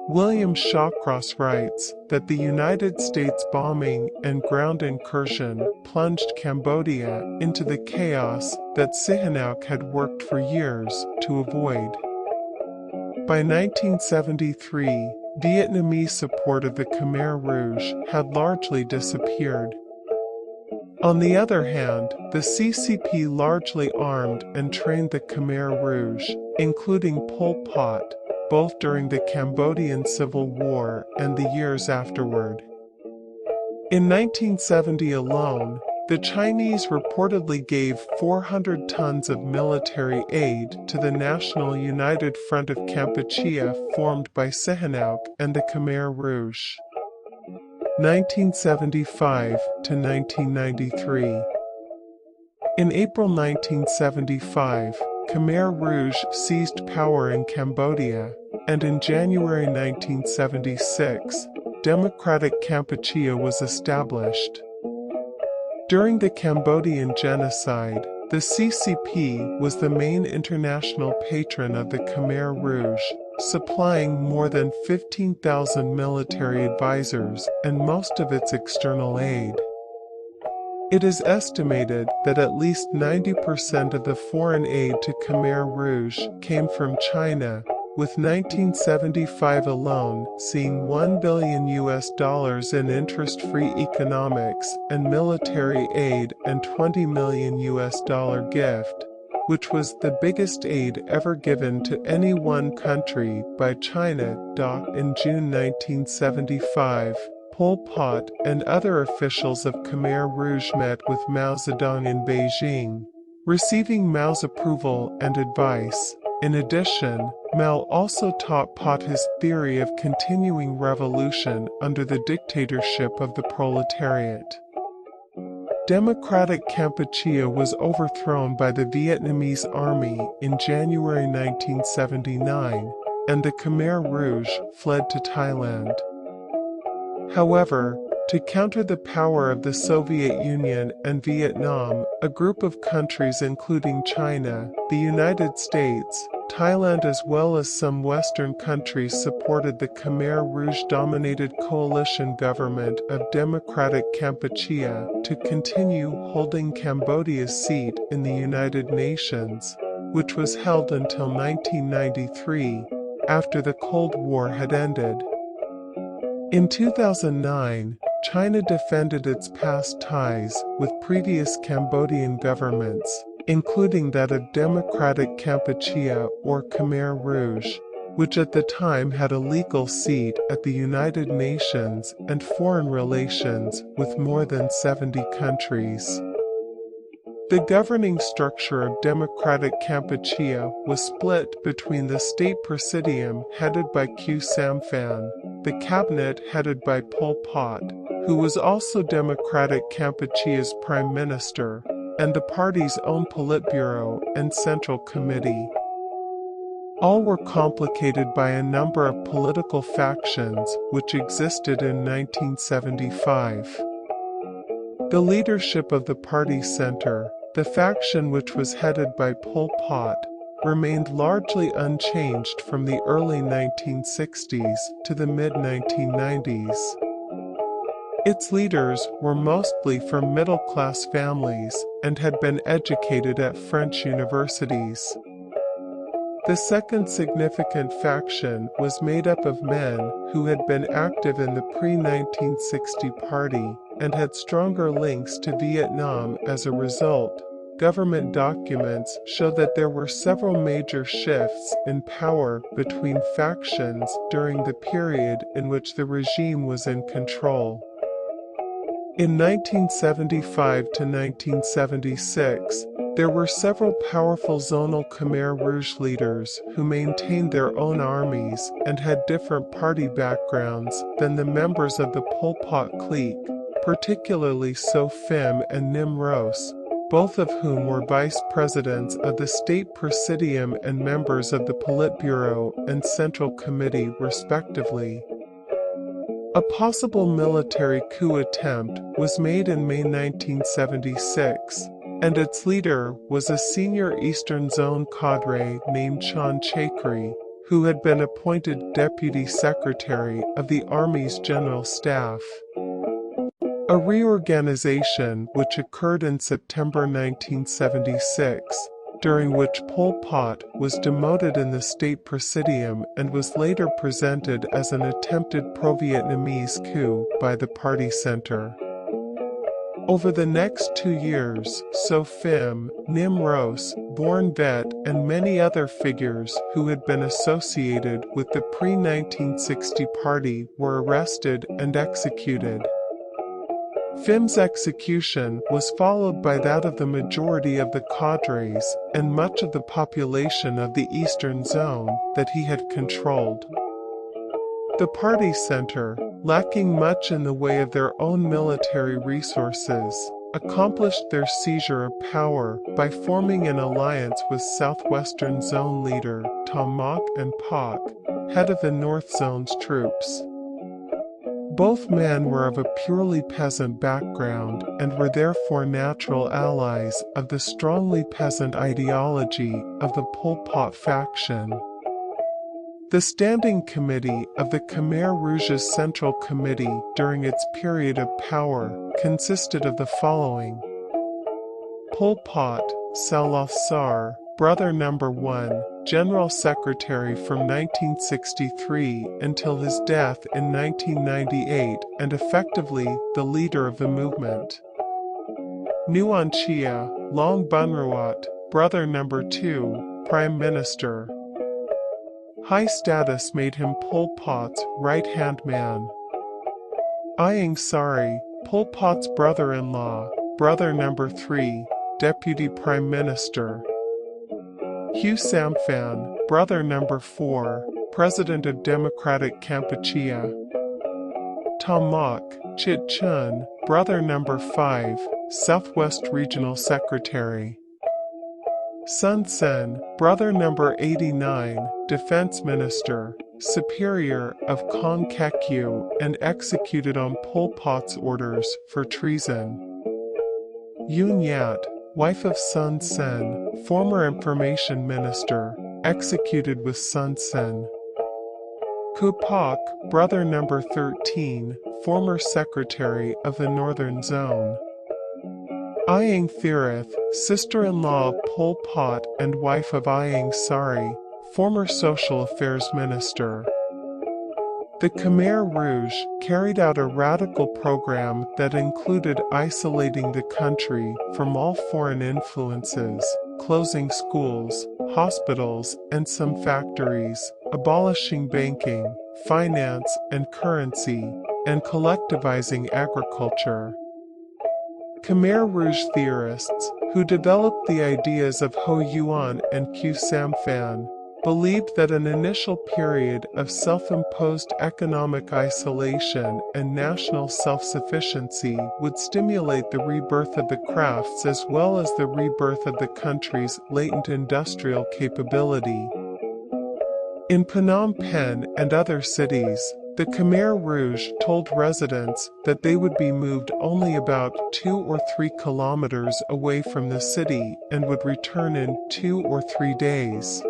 William Shawcross writes that the United States bombing and ground incursion plunged Cambodia into the chaos that Sihanouk had worked for years to avoid. By 1973, Vietnamese support of the Khmer Rouge had largely disappeared. On the other hand, the CCP largely armed and trained the Khmer Rouge, including Pol Pot, both during the Cambodian Civil War and the years afterward. In 1970 alone, the Chinese reportedly gave 400 tons of military aid to the National United Front of Kampuchea formed by Sihanouk and the Khmer Rouge. 1975 to 1993. In April 1975, Khmer Rouge seized power in Cambodia, and in January 1976, Democratic Kampuchea was established. During the Cambodian genocide, the CCP was the main international patron of the Khmer Rouge, supplying more than 15,000 military advisors and most of its external aid. It is estimated that at least 90% of the foreign aid to Khmer Rouge came from China, with 1975 alone seeing $1 billion in interest-free economics and military aid and $20 million gift, which was the biggest aid ever given to any one country by China. In June 1975, Pol Pot and other officials of Khmer Rouge met with Mao Zedong in Beijing, receiving Mao's approval and advice. In addition, Mao also taught Pot his theory of continuing revolution under the dictatorship of the proletariat. Democratic Kampuchea was overthrown by the Vietnamese army in January 1979, and the Khmer Rouge fled to Thailand. However, to counter the power of the Soviet Union and Vietnam, a group of countries including China, the United States, Thailand as well as some Western countries supported the Khmer Rouge-dominated coalition government of Democratic Kampuchea to continue holding Cambodia's seat in the United Nations, which was held until 1993, after the Cold War had ended. In 2009, China defended its past ties with previous Cambodian governments, including that of Democratic Kampuchea or Khmer Rouge, which at the time had a legal seat at the United Nations and foreign relations with more than 70 countries. The governing structure of Democratic Kampuchea was split between the State Presidium headed by Khieu Samphan, the cabinet headed by Pol Pot, who was also Democratic Kampuchea's prime minister, and the party's own Politburo and Central Committee. All were complicated by a number of political factions which existed in 1975. The leadership of the party center, the faction which was headed by Pol Pot, remained largely unchanged from the early 1960s to the mid-1990s. Its leaders were mostly from middle-class families and had been educated at French universities. The second significant faction was made up of men who had been active in the pre-1960 party and had stronger links to Vietnam as a result. Government documents show that there were several major shifts in power between factions during the period in which the regime was in control. In 1975 to 1976, there were several powerful zonal Khmer Rouge leaders who maintained their own armies and had different party backgrounds than the members of the Pol Pot clique, particularly So Phim and Nim Ros, both of whom were vice presidents of the State Presidium and members of the Politburo and Central Committee respectively. A possible military coup attempt was made in May 1976, and its leader was a senior Eastern Zone cadre named Chan Chakri, who had been appointed Deputy Secretary of the Army's General Staff. A reorganization which occurred in September 1976, during which Pol Pot was demoted in the State Presidium and was later presented as an attempted pro-Vietnamese coup by the party center. Over the next 2 years, So Phim, Nim Ros, Born Vet and many other figures who had been associated with the pre-1960 party were arrested and executed. Phim's execution was followed by that of the majority of the cadres and much of the population of the Eastern Zone that he had controlled. The party center, lacking much in the way of their own military resources, accomplished their seizure of power by forming an alliance with Southwestern Zone leader Tom Mock and Pak, head of the North Zone's troops. Both men were of a purely peasant background and were therefore natural allies of the strongly peasant ideology of the Pol Pot faction. The Standing Committee of the Khmer Rouge's Central Committee during its period of power consisted of the following: Pol Pot, Saloth Sar, Brother Number 1, General Secretary from 1963 until his death in 1998 and effectively the leader of the movement. Nuon Chia, Long Bunrawat, Brother Number 2, Prime Minister. High status made him Pol Pot's right-hand man. Ieng Sari, Pol Pot's brother-in-law, Brother Number 3, Deputy Prime Minister. Hugh Samphan, Brother Number 4, President of Democratic Kampuchea. Tom Mock, Chit Chun, Brother Number 5, Southwest Regional Secretary. Sun Sen, Brother Number 89, Defense Minister, Superior of Kong Kekyu and executed on Pol Pot's orders for treason. Yoon Yat, wife of Sun Sen, former Information Minister, executed with Sun Sen. Khu Pak, Brother Number 13, former Secretary of the Northern Zone. Ieng Thirith, sister-in-law of Pol Pot and wife of Ieng Sari, former Social Affairs Minister. The Khmer Rouge carried out a radical program that included isolating the country from all foreign influences, closing schools, hospitals, and some factories, abolishing banking, finance, and currency, and collectivizing agriculture. Khmer Rouge theorists, who developed the ideas of Ho Yuan and Q Samphan, believed that an initial period of self-imposed economic isolation and national self-sufficiency would stimulate the rebirth of the crafts as well as the rebirth of the country's latent industrial capability. In Phnom Penh and other cities, the Khmer Rouge told residents that they would be moved only about 2 or 3 kilometers away from the city and would return in 2 or 3 days.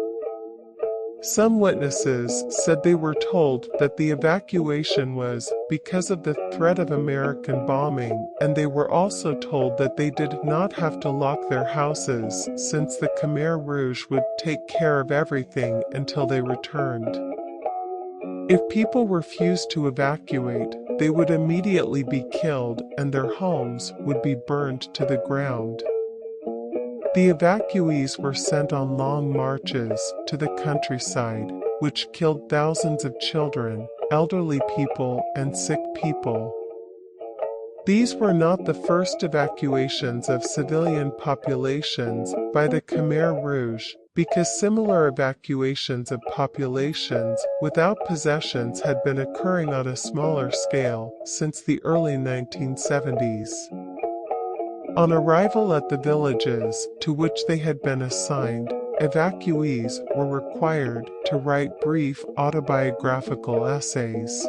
Some witnesses said they were told that the evacuation was because of the threat of American bombing, and they were also told that they did not have to lock their houses since the Khmer Rouge would take care of everything until they returned. If people refused to evacuate, they would immediately be killed and their homes would be burned to the ground. The evacuees were sent on long marches to the countryside, which killed thousands of children, elderly people, and sick people. These were not the first evacuations of civilian populations by the Khmer Rouge, because similar evacuations of populations without possessions had been occurring on a smaller scale since the early 1970s. On arrival at the villages to which they had been assigned, evacuees were required to write brief autobiographical essays.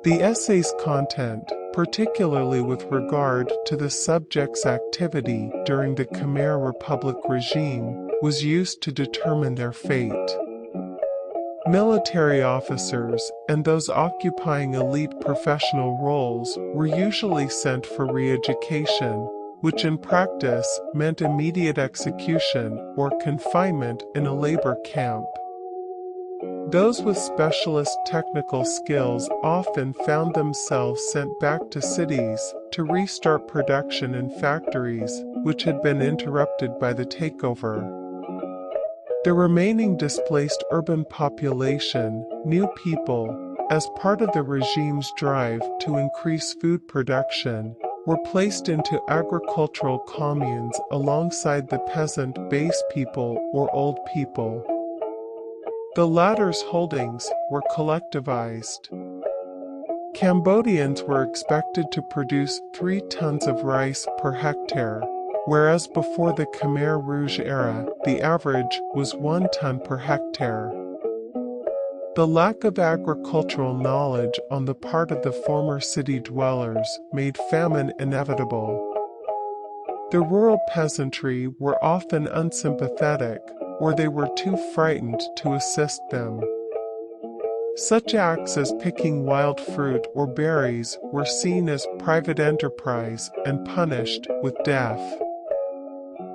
The essays' content, particularly with regard to the subject's activity during the Khmer Republic regime, was used to determine their fate. Military officers and those occupying elite professional roles were usually sent for re-education, which in practice meant immediate execution or confinement in a labor camp. Those with specialist technical skills often found themselves sent back to cities to restart production in factories which had been interrupted by the takeover. The remaining displaced urban population, new people, as part of the regime's drive to increase food production, were placed into agricultural communes alongside the peasant base people or old people. The latter's holdings were collectivized. Cambodians were expected to produce 3 tons of rice per hectare, whereas before the Khmer Rouge era, the average was 1 ton per hectare. The lack of agricultural knowledge on the part of the former city dwellers made famine inevitable. The rural peasantry were often unsympathetic, or they were too frightened to assist them. Such acts as picking wild fruit or berries were seen as private enterprise and punished with death.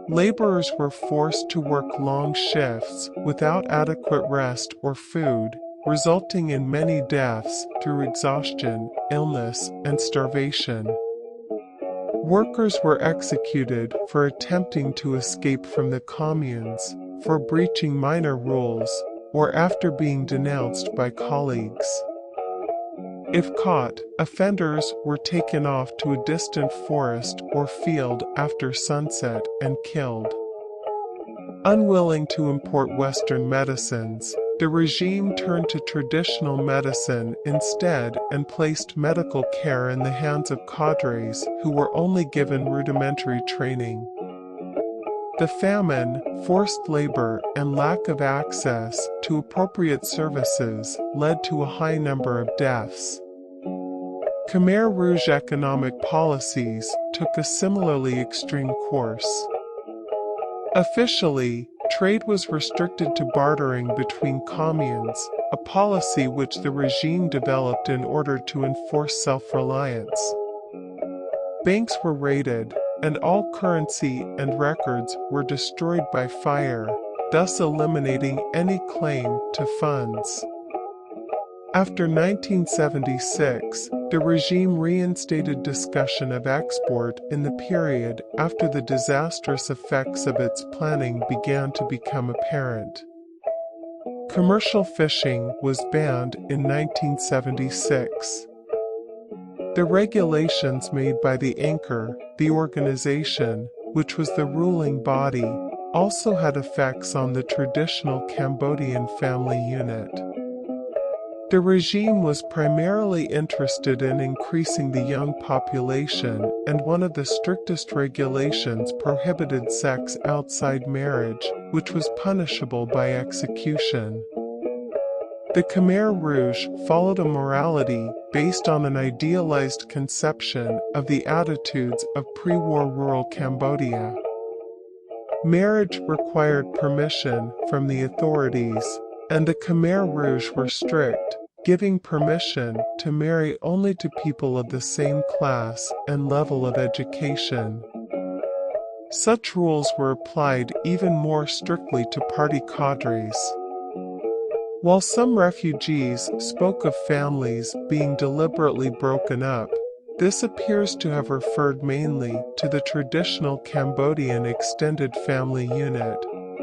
Laborers were forced to work long shifts without adequate rest or food, resulting in many deaths through exhaustion, illness, and starvation. Workers were executed for attempting to escape from the communes, for breaching minor rules, or after being denounced by colleagues. If caught, offenders were taken off to a distant forest or field after sunset and killed. Unwilling to import Western medicines, the regime turned to traditional medicine instead and placed medical care in the hands of cadres who were only given rudimentary training. The famine, forced labor, and lack of access to appropriate services led to a high number of deaths. Khmer Rouge economic policies took a similarly extreme course. Officially, trade was restricted to bartering between communes, a policy which the regime developed in order to enforce self-reliance. Banks were raided, and all currency and records were destroyed by fire, thus eliminating any claim to funds. After 1976, the regime reinstated discussion of export in the period after the disastrous effects of its planning began to become apparent. Commercial fishing was banned in 1976. The regulations made by the Anchor, the organization, which was the ruling body, also had effects on the traditional Cambodian family unit. The regime was primarily interested in increasing the young population, and one of the strictest regulations prohibited sex outside marriage, which was punishable by execution. The Khmer Rouge followed a morality based on an idealized conception of the attitudes of pre-war rural Cambodia. Marriage required permission from the authorities, and the Khmer Rouge were strict, giving permission to marry only to people of the same class and level of education. Such rules were applied even more strictly to party cadres. While some refugees spoke of families being deliberately broken up, this appears to have referred mainly to the traditional Cambodian extended family unit,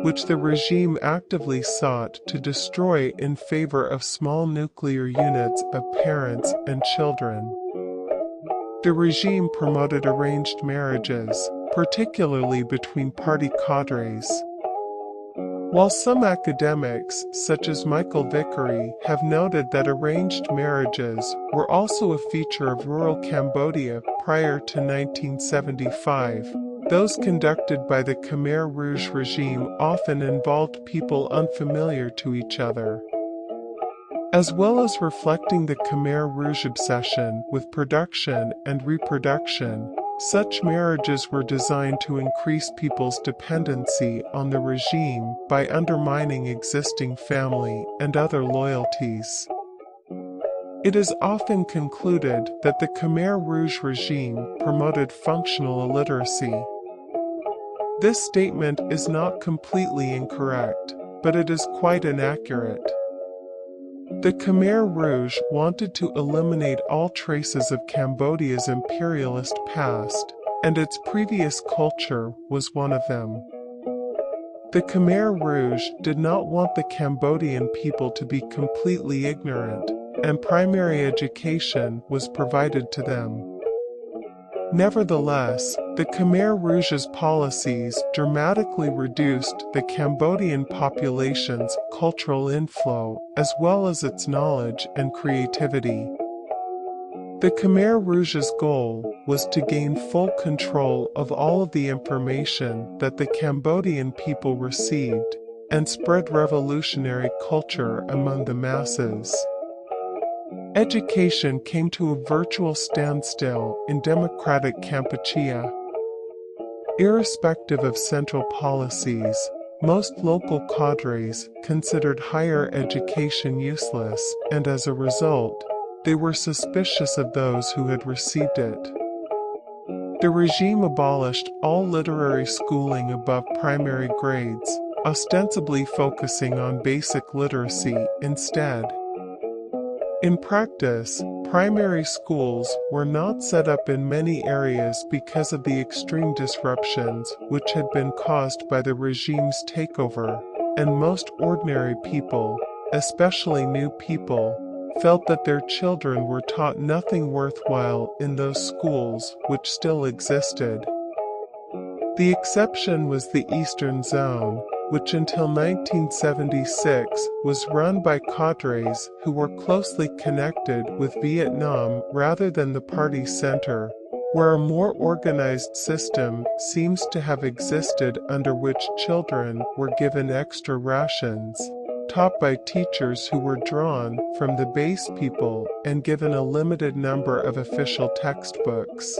which the regime actively sought to destroy in favor of small nuclear units of parents and children. The regime promoted arranged marriages, particularly between party cadres. While some academics, such as Michael Vickery, have noted that arranged marriages were also a feature of rural Cambodia prior to 1975, those conducted by the Khmer Rouge regime often involved people unfamiliar to each other. As well as reflecting the Khmer Rouge obsession with production and reproduction, such marriages were designed to increase people's dependency on the regime by undermining existing family and other loyalties. It is often concluded that the Khmer Rouge regime promoted functional illiteracy. This statement is not completely incorrect, but it is quite inaccurate. The Khmer Rouge wanted to eliminate all traces of Cambodia's imperialist past, and its previous culture was one of them. The Khmer Rouge did not want the Cambodian people to be completely ignorant, and primary education was provided to them. Nevertheless, the Khmer Rouge's policies dramatically reduced the Cambodian population's cultural inflow as well as its knowledge and creativity. The Khmer Rouge's goal was to gain full control of all of the information that the Cambodian people received and spread revolutionary culture among the masses. Education came to a virtual standstill in democratic Kampuchea. Irrespective of central policies, most local cadres considered higher education useless, and as a result, they were suspicious of those who had received it. The regime abolished all literary schooling above primary grades, ostensibly focusing on basic literacy instead. In practice, primary schools were not set up in many areas because of the extreme disruptions which had been caused by the regime's takeover, and most ordinary people, especially new people, felt that their children were taught nothing worthwhile in those schools which still existed. The exception was the Eastern Zone, which until 1976 was run by cadres who were closely connected with Vietnam rather than the party center, where a more organized system seems to have existed under which children were given extra rations, taught by teachers who were drawn from the base people and given a limited number of official textbooks.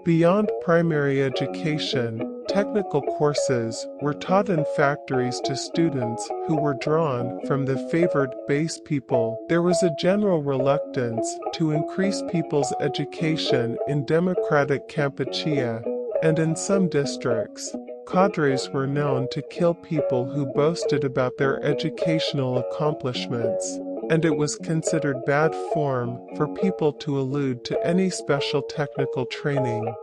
Beyond primary education, technical courses were taught in factories to students who were drawn from the favored base people. There was a general reluctance to increase people's education in democratic Kampuchea, and in some districts, cadres were known to kill people who boasted about their educational accomplishments, and it was considered bad form for people to allude to any special technical training.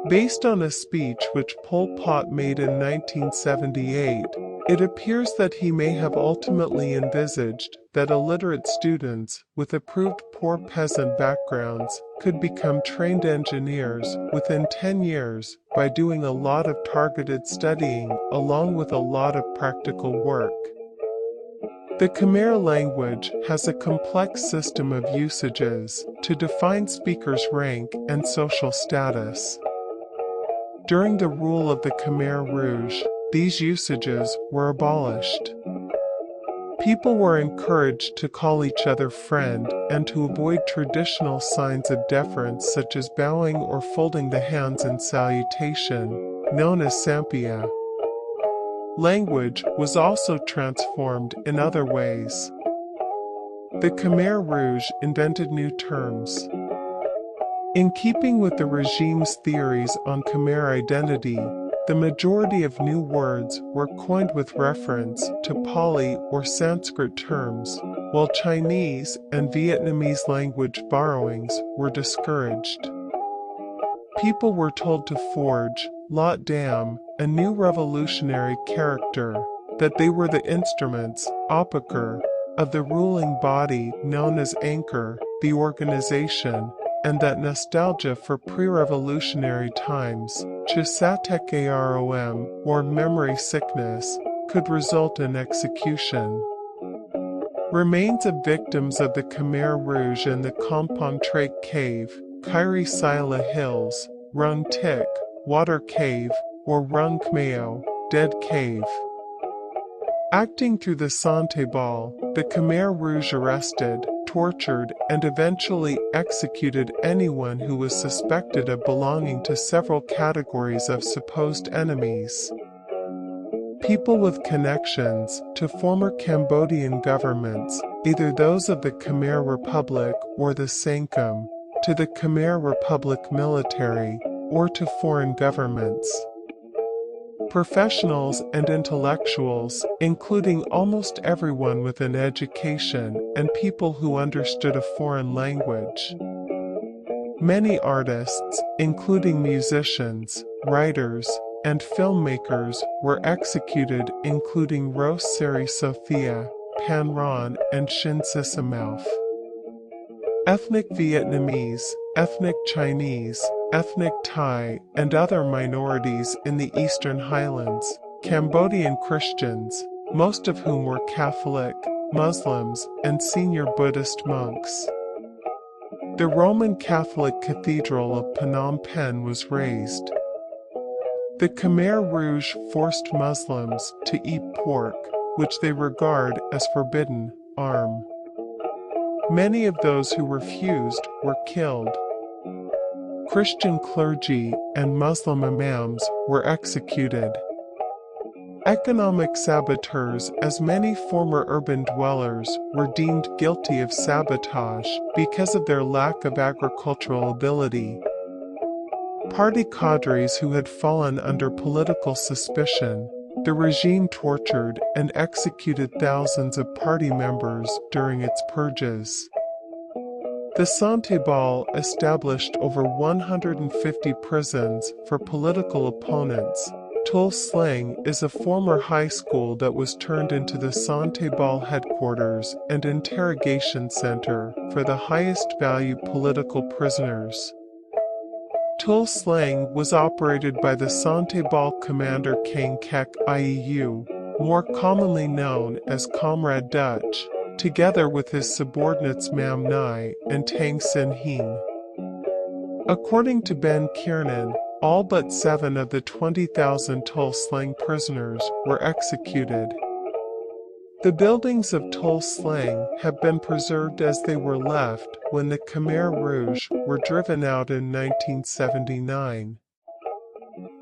Based on a speech which Pol Pot made in 1978, it appears that he may have ultimately envisaged that illiterate students with approved poor peasant backgrounds could become trained engineers within 10 years by doing a lot of targeted studying along with a lot of practical work. The Khmer language has a complex system of usages to define speakers' rank and social status. During the rule of the Khmer Rouge, these usages were abolished. People were encouraged to call each other friend and to avoid traditional signs of deference such as bowing or folding the hands in salutation, known as Sampia. Language was also transformed in other ways. The Khmer Rouge invented new terms. In keeping with the regime's theories on Khmer identity, the majority of new words were coined with reference to Pali or Sanskrit terms, while Chinese and Vietnamese language borrowings were discouraged. People were told to forge, Lot Dam, a new revolutionary character, that they were the instruments, apakar, of the ruling body known as Angkor, the organization, and that nostalgia for pre-revolutionary times, Chisatek Arom, or memory sickness, could result in execution. Remains of victims of the Khmer Rouge in the Kampong Trak Cave, Kairi Sila Hills, Rung Tik, Water Cave, or Rung Khmeo, Dead Cave. Acting through the Sante Ball, the Khmer Rouge arrested, tortured, and eventually executed anyone who was suspected of belonging to several categories of supposed enemies. People with connections to former Cambodian governments, either those of the Khmer Republic or the Sankum, to the Khmer Republic military, or to foreign governments. Professionals and intellectuals, including almost everyone with an education and people who understood a foreign language. Many artists, including musicians, writers, and filmmakers, were executed, including Rose Seri Sophia, Pan Ron, and Shin Sisamouth. Ethnic Vietnamese, ethnic Chinese, ethnic Thai, and other minorities in the Eastern Highlands, Cambodian Christians, most of whom were Catholic, Muslims, and senior Buddhist monks. The Roman Catholic Cathedral of Phnom Penh was razed. The Khmer Rouge forced Muslims to eat pork, which they regard as forbidden, arm. Many of those who refused were killed. Christian clergy and Muslim imams were executed. Economic saboteurs, as many former urban dwellers, were deemed guilty of sabotage because of their lack of agricultural ability. Party cadres who had fallen under political suspicion, the regime tortured and executed thousands of party members during its purges. The Sante Ball established over 150 prisons for political opponents. Tul Slang is a former high school that was turned into the Sante Ball headquarters and interrogation center for the highest value political prisoners. Tul Slang was operated by the Sante Ball commander Kang Kek Ieu, more commonly known as Comrade Dutch, together with his subordinates Mam Nai and Tang Sin Hing. According to Ben Kiernan, all but 7 of the 20,000 Tul Slang prisoners were executed. The buildings of Tul Slang have been preserved as they were left when the Khmer Rouge were driven out in 1979.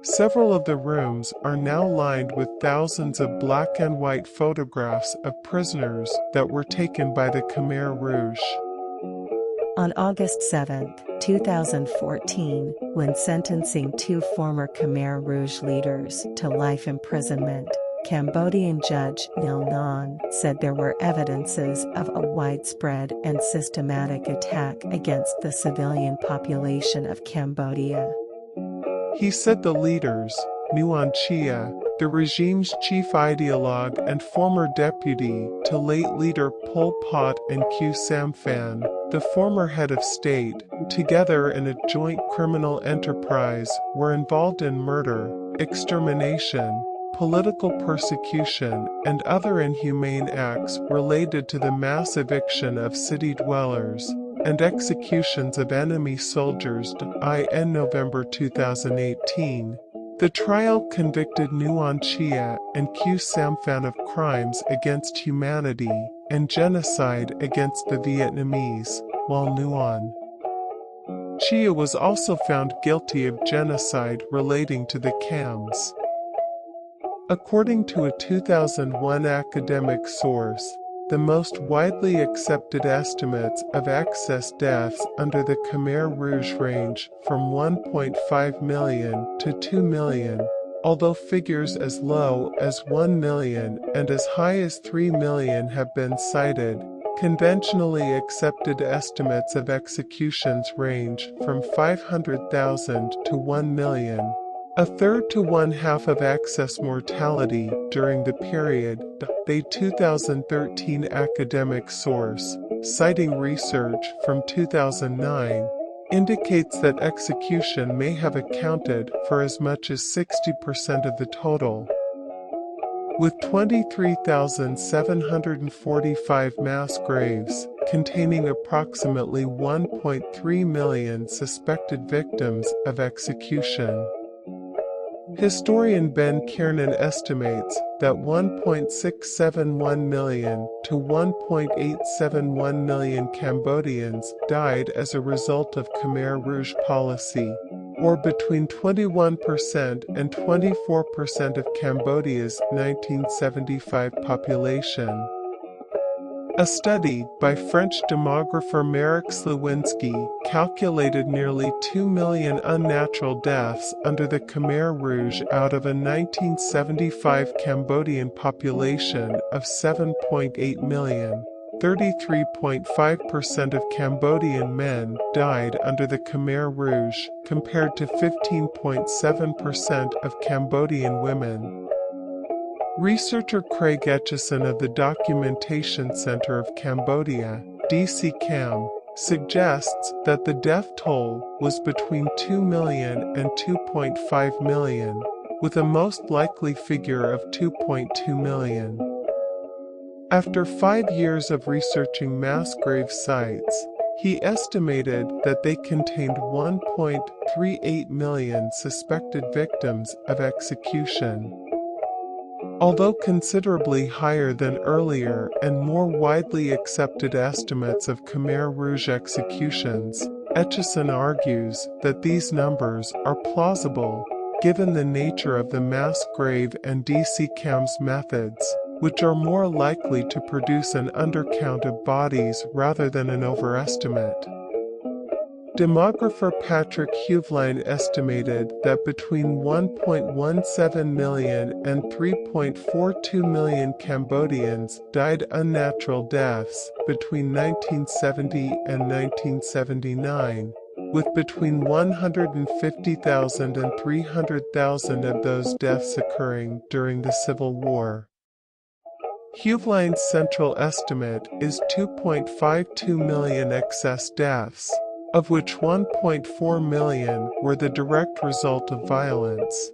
Several of the rooms are now lined with thousands of black and white photographs of prisoners that were taken by the Khmer Rouge. On August 7, 2014, when sentencing 2 former Khmer Rouge leaders to life imprisonment, Cambodian judge Nil Non said there were evidences of a widespread and systematic attack against the civilian population of Cambodia. He said the leaders, Nguyen Chia, the regime's chief ideologue and former deputy to late leader Pol Pot, and Khieu Samphan, the former head of state, together in a joint criminal enterprise, were involved in murder, extermination, political persecution, and other inhumane acts related to the mass eviction of city dwellers and executions of enemy soldiers in November 2018. The trial convicted Nguyen Chia and Khieu Samphan of crimes against humanity and genocide against the Vietnamese, while Nguyen Kampuchea was also found guilty of genocide relating to the Khams. According to a 2001 academic source, the most widely accepted estimates of excess deaths under the Khmer Rouge range from 1.5 million to 2 million, although figures as low as 1 million and as high as 3 million have been cited. Conventionally accepted estimates of executions range from 500,000 to 1 million. A third to one-half of excess mortality during the period, a 2013 academic source, citing research from 2009, indicates that execution may have accounted for as much as 60% of the total. With 23,745 mass graves, containing approximately 1.3 million suspected victims of execution. Historian Ben Kiernan estimates that 1.671 million to 1.871 million Cambodians died as a result of Khmer Rouge policy, or between 21% and 24% of Cambodia's 1975 population. A study by French demographer Marek Slawinski calculated nearly 2 million unnatural deaths under the Khmer Rouge out of a 1975 Cambodian population of 7.8 million. 33.5% of Cambodian men died under the Khmer Rouge, compared to 15.7% of Cambodian women. Researcher Craig Etchison of the Documentation Center of Cambodia, DCCAM, suggests that the death toll was between 2 million and 2.5 million, with a most likely figure of 2.2 million. After 5 years of researching mass grave sites, he estimated that they contained 1.38 million suspected victims of execution. Although considerably higher than earlier and more widely accepted estimates of Khmer Rouge executions, Etchison argues that these numbers are plausible, given the nature of the mass grave and DCCAM's methods, which are more likely to produce an undercount of bodies rather than an overestimate. Demographer Patrick Huveline estimated that between 1.17 million and 3.42 million Cambodians died unnatural deaths between 1970 and 1979, with between 150,000 and 300,000 of those deaths occurring during the Civil War. Huveline's central estimate is 2.52 million excess deaths, of which 1.4 million were the direct result of violence.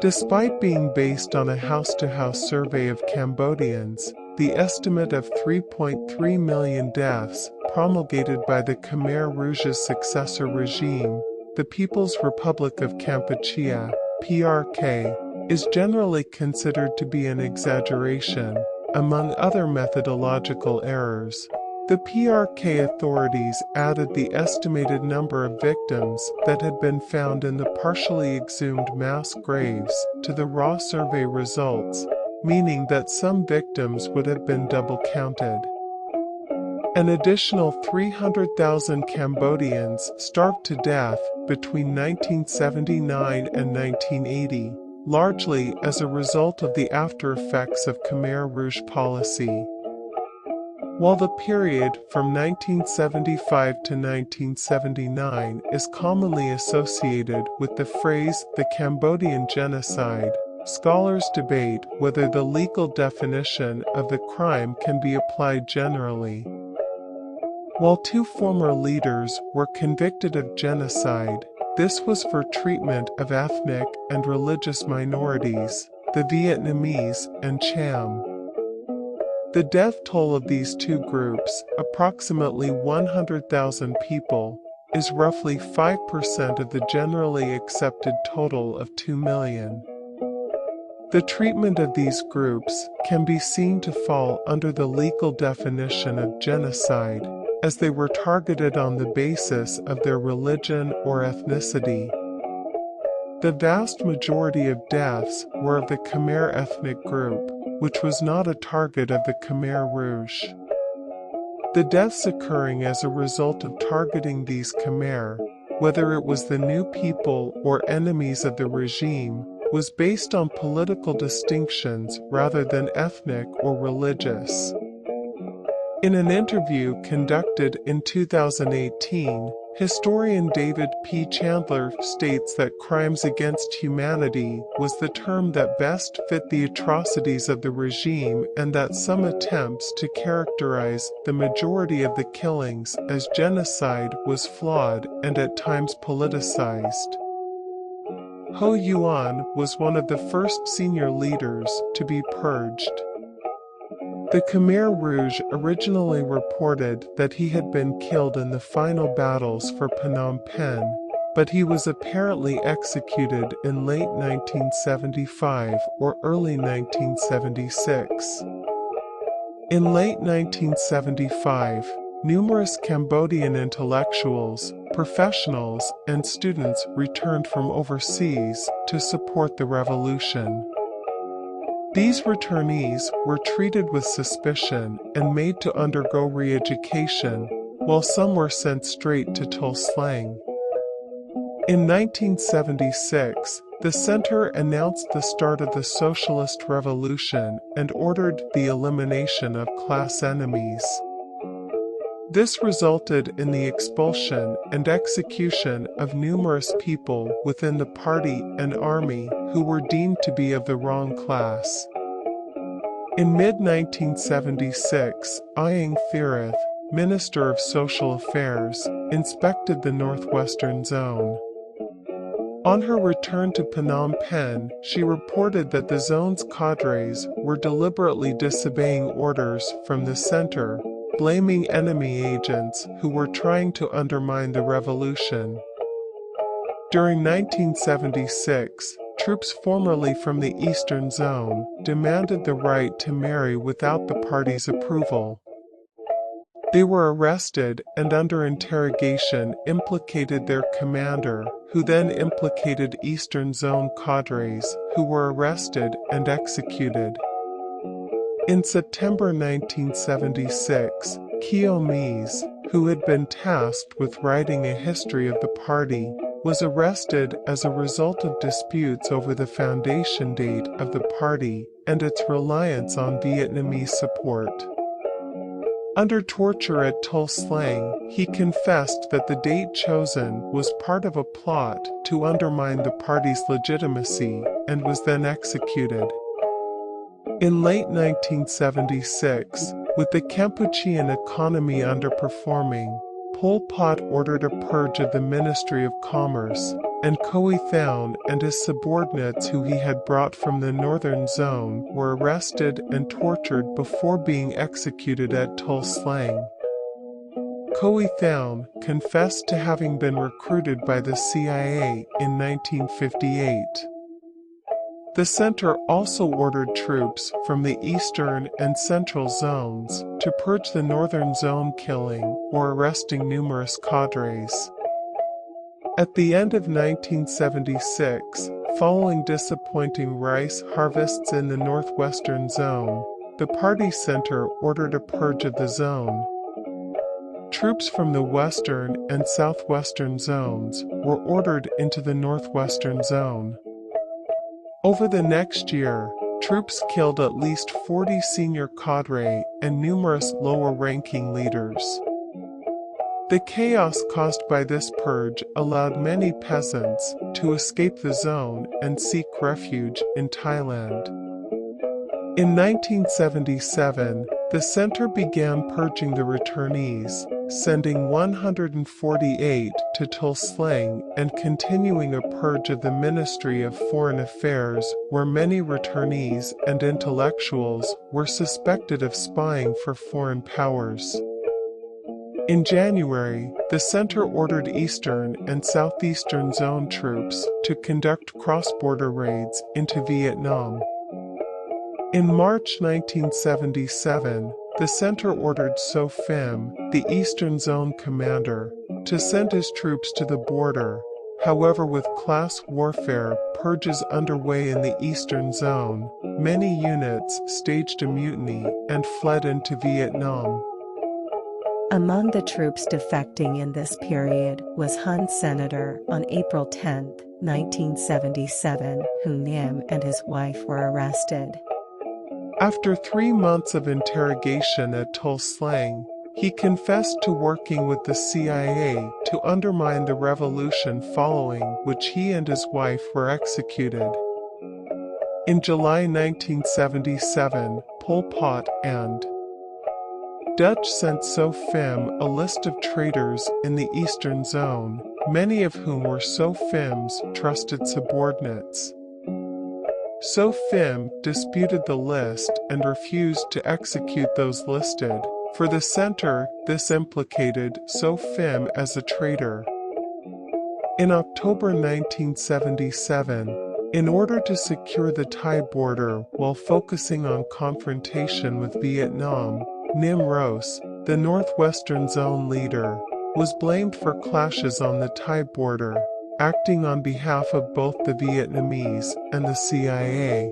Despite being based on a house-to-house survey of Cambodians, the estimate of 3.3 million deaths promulgated by the Khmer Rouge's successor regime, the People's Republic of Kampuchea, PRK, is generally considered to be an exaggeration, among other methodological errors. The PRK authorities added the estimated number of victims that had been found in the partially exhumed mass graves to the raw survey results, meaning that some victims would have been double counted. An additional 300,000 Cambodians starved to death between 1979 and 1980, largely as a result of the after-effects of Khmer Rouge policy. While the period from 1975 to 1979 is commonly associated with the phrase the Cambodian genocide, scholars debate whether the legal definition of the crime can be applied generally. While 2 former leaders were convicted of genocide, this was for treatment of ethnic and religious minorities, the Vietnamese and Cham. The death toll of these 2 groups, approximately 100,000 people, is roughly 5% of the generally accepted total of 2 million. The treatment of these groups can be seen to fall under the legal definition of genocide, as they were targeted on the basis of their religion or ethnicity. The vast majority of deaths were of the Khmer ethnic group, which was not a target of the Khmer Rouge. The deaths occurring as a result of targeting these Khmer, whether it was the new people or enemies of the regime, was based on political distinctions rather than ethnic or religious. In an interview conducted in 2018, historian David P. Chandler states that crimes against humanity was the term that best fit the atrocities of the regime, and that some attempts to characterize the majority of the killings as genocide was flawed and at times politicized. Ho Yuan was one of the first senior leaders to be purged. The Khmer Rouge originally reported that he had been killed in the final battles for Phnom Penh, but he was apparently executed in late 1975 or early 1976. In late 1975, numerous Cambodian intellectuals, professionals, and students returned from overseas to support the revolution. These returnees were treated with suspicion and made to undergo re-education, while some were sent straight to Tuol Sleng. In 1976, the center announced the start of the socialist revolution and ordered the elimination of class enemies. This resulted in the expulsion and execution of numerous people within the party and army who were deemed to be of the wrong class. In mid-1976, Ieng Thirith, Minister of Social Affairs, inspected the northwestern zone. On her return to Phnom Penh, she reported that the zone's cadres were deliberately disobeying orders from the center, blaming enemy agents who were trying to undermine the revolution. During 1976, troops formerly from the Eastern Zone demanded the right to marry without the party's approval. They were arrested and under interrogation implicated their commander, who then implicated Eastern Zone cadres, who were arrested and executed. In September 1976, Keo Mies, who had been tasked with writing a history of the party, was arrested as a result of disputes over the foundation date of the party and its reliance on Vietnamese support. Under torture at Tuol Sleng, he confessed that the date chosen was part of a plot to undermine the party's legitimacy and was then executed. In late 1976, with the Kampuchean economy underperforming, Pol Pot ordered a purge of the Ministry of Commerce, and Coe Thaun and his subordinates who he had brought from the northern zone were arrested and tortured before being executed at Tuol Sleng. Coe Thaun confessed to having been recruited by the CIA in 1958. The center also ordered troops from the eastern and central zones to purge the northern zone, killing or arresting numerous cadres. At the end of 1976, following disappointing rice harvests in the northwestern zone, the party center ordered a purge of the zone. Troops from the western and southwestern zones were ordered into the northwestern zone. Over the next year, troops killed at least 40 senior cadre and numerous lower-ranking leaders. The chaos caused by this purge allowed many peasants to escape the zone and seek refuge in Thailand. In 1977, the center began purging the returnees, sending 148 to Tuol Sleng and continuing a purge of the Ministry of Foreign Affairs, where many returnees and intellectuals were suspected of spying for foreign powers. In January, the center ordered Eastern and Southeastern Zone troops to conduct cross-border raids into Vietnam. In March 1977, the center ordered So Phim, the Eastern Zone commander, to send his troops to the border. However, with class warfare purges underway in the Eastern Zone, many units staged a mutiny and fled into Vietnam. Among the troops defecting in this period was Hun Senator on April 10, 1977, Hun Nim and his wife were arrested. After 3 months of interrogation at Tuol Sleng, he confessed to working with the CIA to undermine the revolution, following which he and his wife were executed. In July 1977, Pol Pot and Dutch sent So Phim a list of traitors in the Eastern Zone, many of whom were So Phim's trusted subordinates. So Phim disputed the list and refused to execute those listed. For the center, this implicated So Phim as a traitor. In October 1977, in order to secure the Thai border while focusing on confrontation with Vietnam, Nim Ros, the Northwestern Zone leader, was blamed for clashes on the Thai border, acting on behalf of both the Vietnamese and the CIA.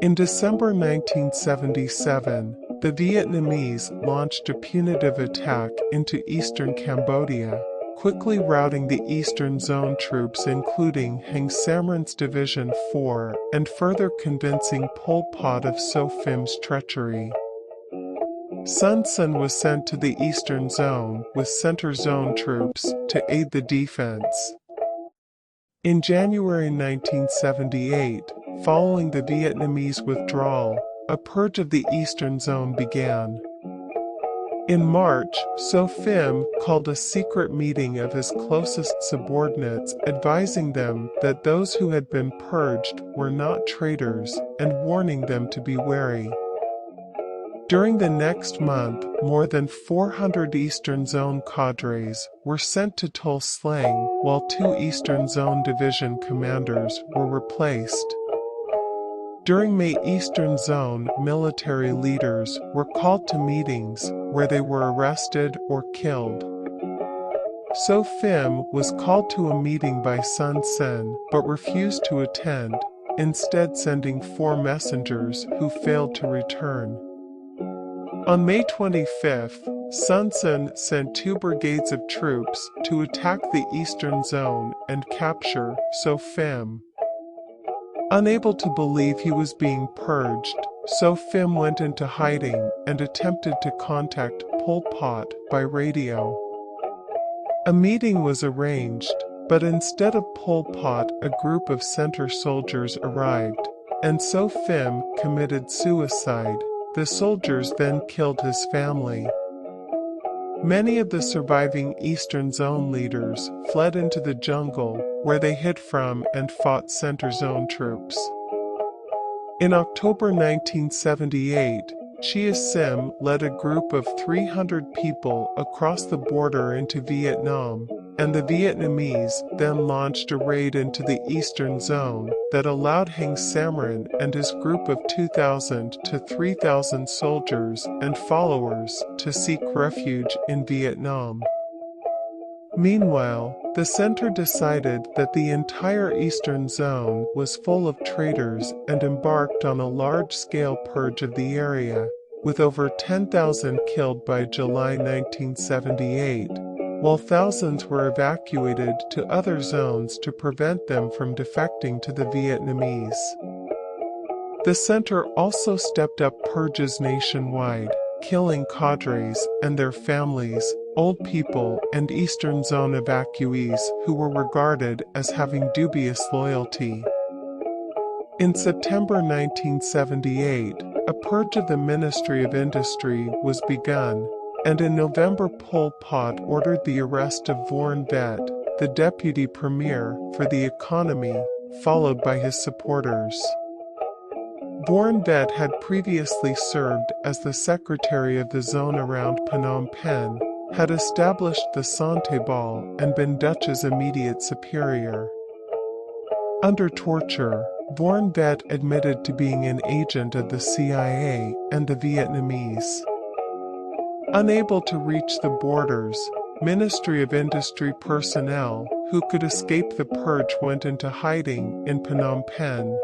In December 1977, the Vietnamese launched a punitive attack into eastern Cambodia, quickly routing the Eastern Zone troops including Heng Samrin's Division 4 and further convincing Pol Pot of So Phim's treachery. Sun Sen was sent to the Eastern Zone with Center Zone troops to aid the defense. In January 1978, following the Vietnamese withdrawal, a purge of the Eastern Zone began. In March, So Phim called a secret meeting of his closest subordinates, advising them that those who had been purged were not traitors and warning them to be wary. During the next month, more than 400 Eastern Zone cadres were sent to Tuol Sleng, while 2 Eastern Zone division commanders were replaced. During May, Eastern Zone military leaders were called to meetings where they were arrested or killed. So Phim was called to a meeting by Sun Sen but refused to attend, instead sending 4 messengers who failed to return. On May 25, Sun Sen sent 2 brigades of troops to attack the Eastern Zone and capture So Phim. Unable to believe he was being purged, So Phim went into hiding and attempted to contact Pol Pot by radio. A meeting was arranged, but instead of Pol Pot, a group of center soldiers arrived, and So Phim committed suicide. The soldiers then killed his family. Many of the surviving Eastern Zone leaders fled into the jungle, where they hid from and fought Center Zone troops. In October 1978, Chia Sim led a group of 300 people across the border into Vietnam, and the Vietnamese then launched a raid into the Eastern Zone that allowed Heng Samrin and his group of 2,000 to 3,000 soldiers and followers to seek refuge in Vietnam. Meanwhile, the center decided that the entire Eastern Zone was full of traitors and embarked on a large-scale purge of the area, with over 10,000 killed by July 1978, while thousands were evacuated to other zones to prevent them from defecting to the Vietnamese. The center also stepped up purges nationwide, killing cadres and their families, old people, and Eastern Zone evacuees who were regarded as having dubious loyalty. In September 1978, a purge of the Ministry of Industry was begun, and in November Pol Pot ordered the arrest of Vorn Vet, the deputy premier for the economy, followed by his supporters. Vorn Vet had previously served as the secretary of the zone around Phnom Penh, had established the Sante Ball and been Dutch's immediate superior. Under torture, Vorn Vet admitted to being an agent of the CIA and the Vietnamese. Unable to reach the borders, Ministry of Industry personnel who could escape the purge went into hiding in Phnom Penh.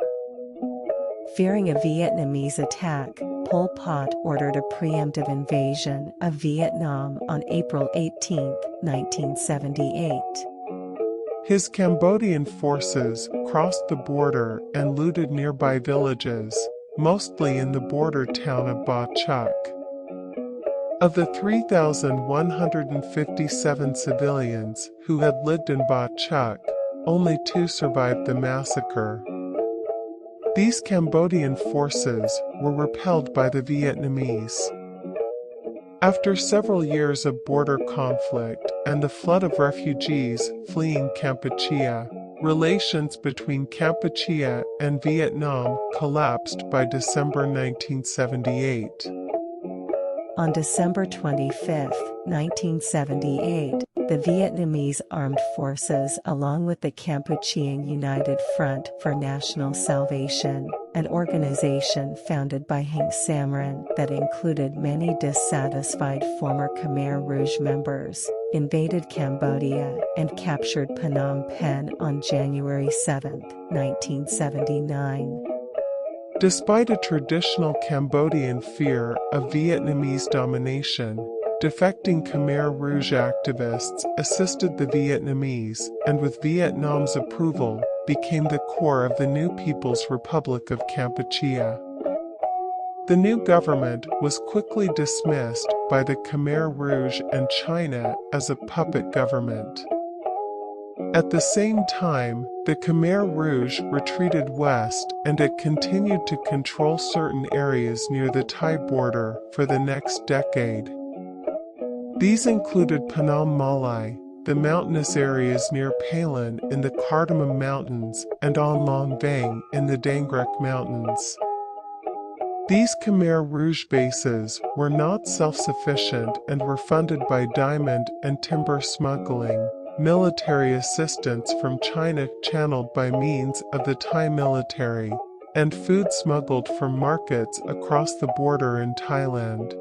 Fearing a Vietnamese attack, Pol Pot ordered a preemptive invasion of Vietnam on April 18, 1978. His Cambodian forces crossed the border and looted nearby villages, mostly in the border town of Ba Chuk. Of the 3,157 civilians who had lived in Ba Chuk, only 2 survived the massacre. These Cambodian forces were repelled by the Vietnamese. After several years of border conflict and the flood of refugees fleeing Kampuchea, relations between Kampuchea and Vietnam collapsed by December 1978. On December 25, 1978, the Vietnamese Armed Forces, along with the Kampuchean United Front for National Salvation, an organization founded by Heng Samrin that included many dissatisfied former Khmer Rouge members, invaded Cambodia and captured Phnom Penh on January 7, 1979. Despite a traditional Cambodian fear of Vietnamese domination, defecting Khmer Rouge activists assisted the Vietnamese and, with Vietnam's approval, became the core of the new People's Republic of Kampuchea. The new government was quickly dismissed by the Khmer Rouge and China as a puppet government. At the same time, the Khmer Rouge retreated west and it continued to control certain areas near the Thai border for the next decade. These included Phnom Malai, the mountainous areas near Palin in the Cardamom Mountains, and On Long Vang in the Dangrek Mountains. These Khmer Rouge bases were not self-sufficient and were funded by diamond and timber smuggling, military assistance from China channeled by means of the Thai military, and food smuggled from markets across the border in Thailand.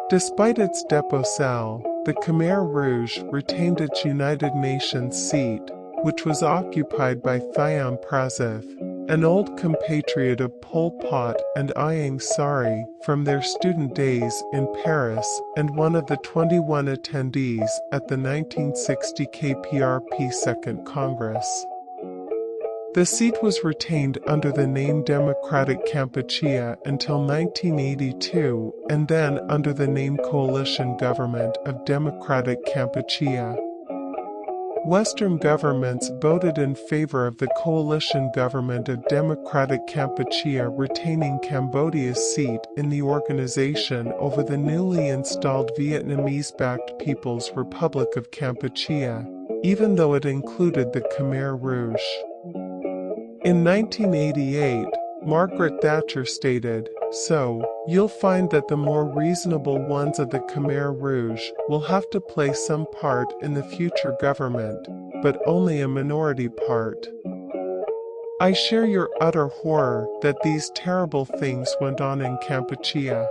Despite its deposal, the Khmer Rouge retained its United Nations seat, which was occupied by Thiam Prasith, an old compatriot of Pol Pot and Ieng Sari from their student days in Paris and one of the 21 attendees at the 1960 KPRP Second Congress. The seat was retained under the name Democratic Kampuchea until 1982 and then under the name Coalition Government of Democratic Kampuchea. Western governments voted in favor of the Coalition Government of Democratic Kampuchea retaining Cambodia's seat in the organization over the newly installed Vietnamese-backed People's Republic of Kampuchea, even though it included the Khmer Rouge. In 1988, Margaret Thatcher stated, "So, you'll find that the more reasonable ones of the Khmer Rouge will have to play some part in the future government, but only a minority part." I share your utter horror that these terrible things went on in Kampuchea.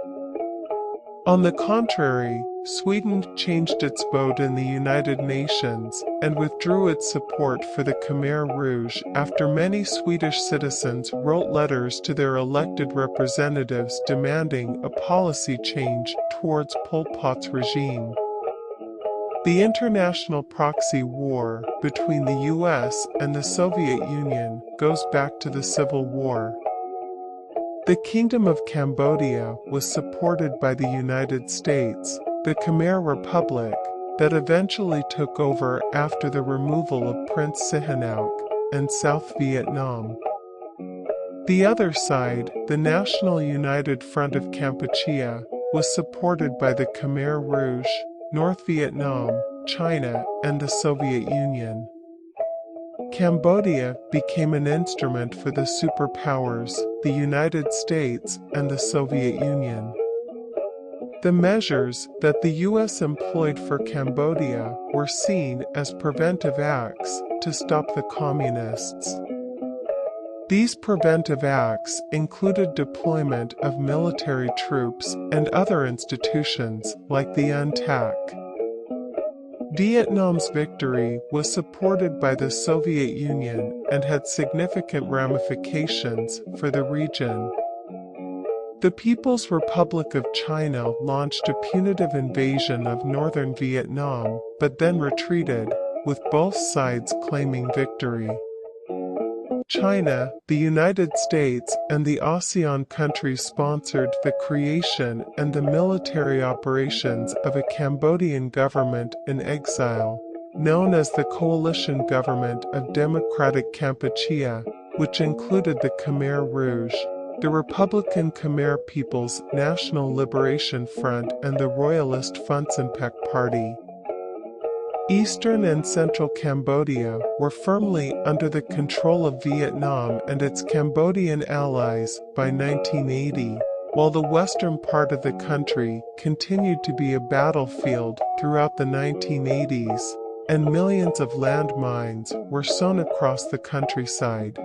On the contrary, Sweden changed its vote in the United Nations and withdrew its support for the Khmer Rouge after many Swedish citizens wrote letters to their elected representatives demanding a policy change towards Pol Pot's regime. The international proxy war between the US and the Soviet Union goes back to the Civil War. The Kingdom of Cambodia was supported by the United States, the Khmer Republic, that eventually took over after the removal of Prince Sihanouk, and South Vietnam. The other side, the National United Front of Kampuchea, was supported by the Khmer Rouge, North Vietnam, China, and the Soviet Union. Cambodia became an instrument for the superpowers, the United States and the Soviet Union. The measures that the U.S. employed for Cambodia were seen as preventive acts to stop the communists. These preventive acts included deployment of military troops and other institutions like the UNTAC. Vietnam's victory was supported by the Soviet Union and had significant ramifications for the region. The People's Republic of China launched a punitive invasion of northern Vietnam, but then retreated, with both sides claiming victory. China, the United States, and the ASEAN countries sponsored the creation and the military operations of a Cambodian government in exile, known as the Coalition Government of Democratic Kampuchea, which included the Khmer Rouge, the Republican Khmer People's National Liberation Front, and the Royalist Funcinpec Party. Eastern and central Cambodia were firmly under the control of Vietnam and its Cambodian allies by 1980, while the western part of the country continued to be a battlefield throughout the 1980s, and millions of landmines were sown across the countryside.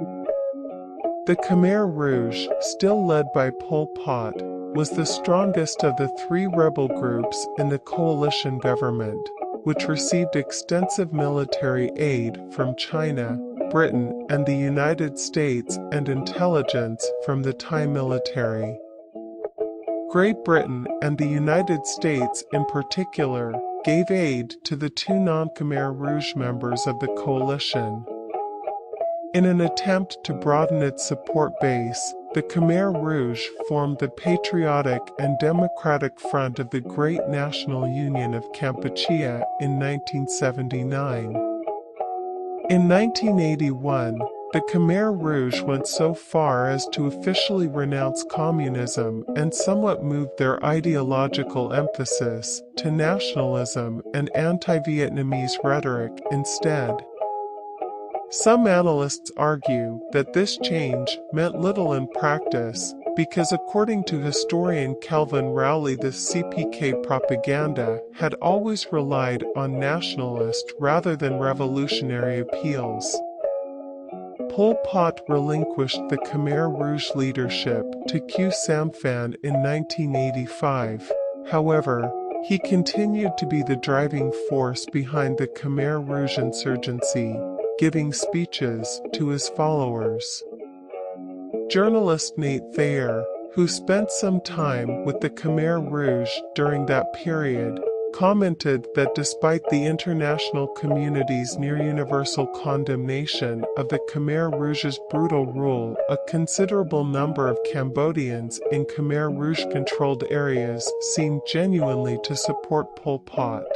The Khmer Rouge, still led by Pol Pot, was the strongest of the three rebel groups in the coalition government, which received extensive military aid from China, Britain, and the United States and intelligence from the Thai military. Great Britain and the United States in particular gave aid to the two non-Khmer Rouge members of the coalition. In an attempt to broaden its support base, the Khmer Rouge formed the Patriotic and Democratic Front of the Great National Union of Kampuchea in 1979. In 1981, the Khmer Rouge went so far as to officially renounce communism and somewhat moved their ideological emphasis to nationalism and anti-Vietnamese rhetoric instead. Some analysts argue that this change meant little in practice because, according to historian Kelvin Rowley, the CPK propaganda had always relied on nationalist rather than revolutionary appeals. Pol Pot relinquished the Khmer Rouge leadership to Khieu Samphan in 1985. However, he continued to be the driving force behind the Khmer Rouge insurgency, giving speeches to his followers. Journalist Nate Thayer, who spent some time with the Khmer Rouge during that period, commented that despite the international community's near-universal condemnation of the Khmer Rouge's brutal rule, a considerable number of Cambodians in Khmer Rouge-controlled areas seemed genuinely to support Pol Pot.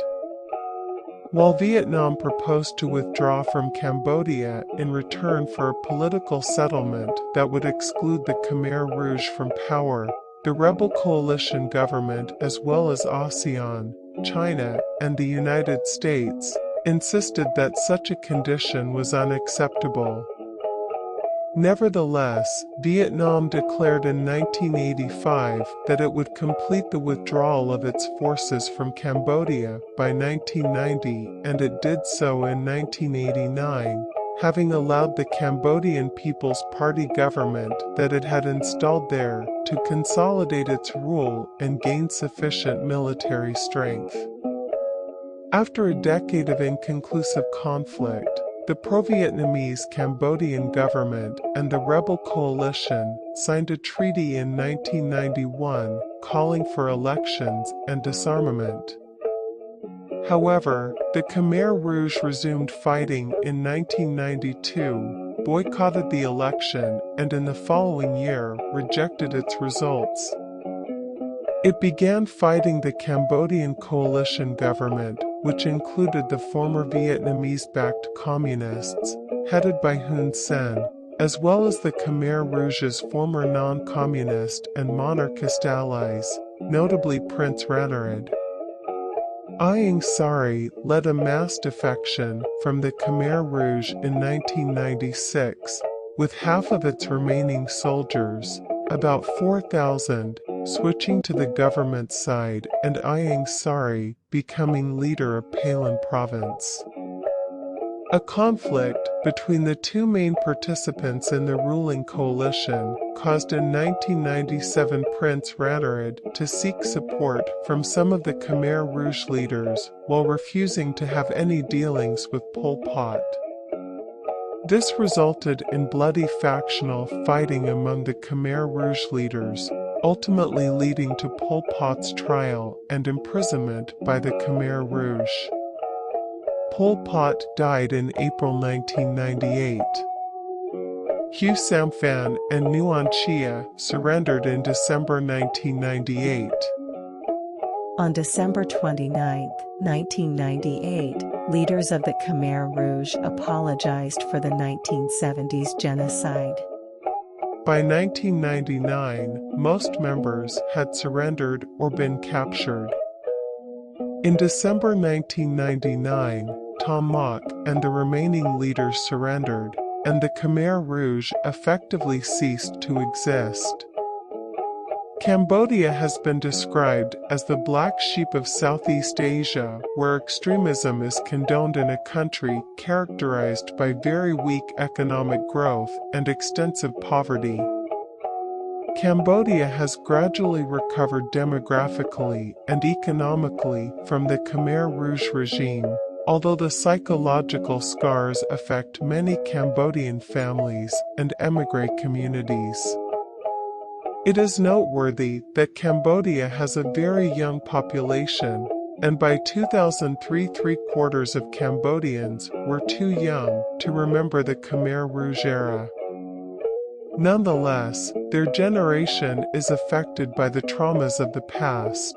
While Vietnam proposed to withdraw from Cambodia in return for a political settlement that would exclude the Khmer Rouge from power, the rebel coalition government, as well as ASEAN, China, and the United States, insisted that such a condition was unacceptable. Nevertheless, Vietnam declared in 1985 that it would complete the withdrawal of its forces from Cambodia by 1990, and it did so in 1989, having allowed the Cambodian People's Party government that it had installed there to consolidate its rule and gain sufficient military strength. After a decade of inconclusive conflict, the pro-Vietnamese Cambodian government and the rebel coalition signed a treaty in 1991 calling for elections and disarmament. However, the Khmer Rouge resumed fighting in 1992, boycotted the election, and in the following year rejected its results. It began fighting the Cambodian coalition government, which included the former Vietnamese-backed communists, headed by Hun Sen, as well as the Khmer Rouge's former non-communist and monarchist allies, notably Prince Ranariddh. Ieng Sari led a mass defection from the Khmer Rouge in 1996, with half of its remaining soldiers, about 4,000, switching to the government side and Ieng Sari becoming leader of Palan province. A conflict between the two main participants in the ruling coalition caused in 1997 Prince Ranariddh to seek support from some of the Khmer Rouge leaders while refusing to have any dealings with Pol Pot. This resulted in bloody factional fighting among the Khmer Rouge leaders, ultimately leading to Pol Pot's trial and imprisonment by the Khmer Rouge. Pol Pot died in April 1998. Khieu Samphan and Nguyen Chia surrendered in December 1998. On December 29, 1998, leaders of the Khmer Rouge apologized for the 1970s genocide. By 1999, most members had surrendered or been captured. In December 1999, Tom Mok and the remaining leaders surrendered, and the Khmer Rouge effectively ceased to exist. Cambodia has been described as the black sheep of Southeast Asia, where extremism is condoned in a country characterized by very weak economic growth and extensive poverty. Cambodia has gradually recovered demographically and economically from the Khmer Rouge regime, although the psychological scars affect many Cambodian families and émigré communities. It is noteworthy that Cambodia has a very young population, and by 2003 3/4 of Cambodians were too young to remember the Khmer Rouge era. Nonetheless, their generation is affected by the traumas of the past.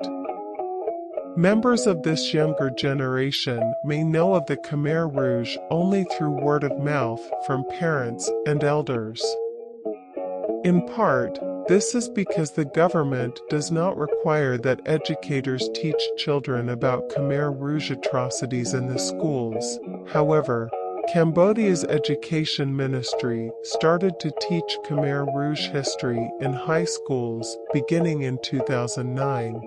Members of this younger generation may know of the Khmer Rouge only through word of mouth from parents and elders. In part, this is because the government does not require that educators teach children about Khmer Rouge atrocities in the schools. However, Cambodia's education ministry started to teach Khmer Rouge history in high schools beginning in 2009.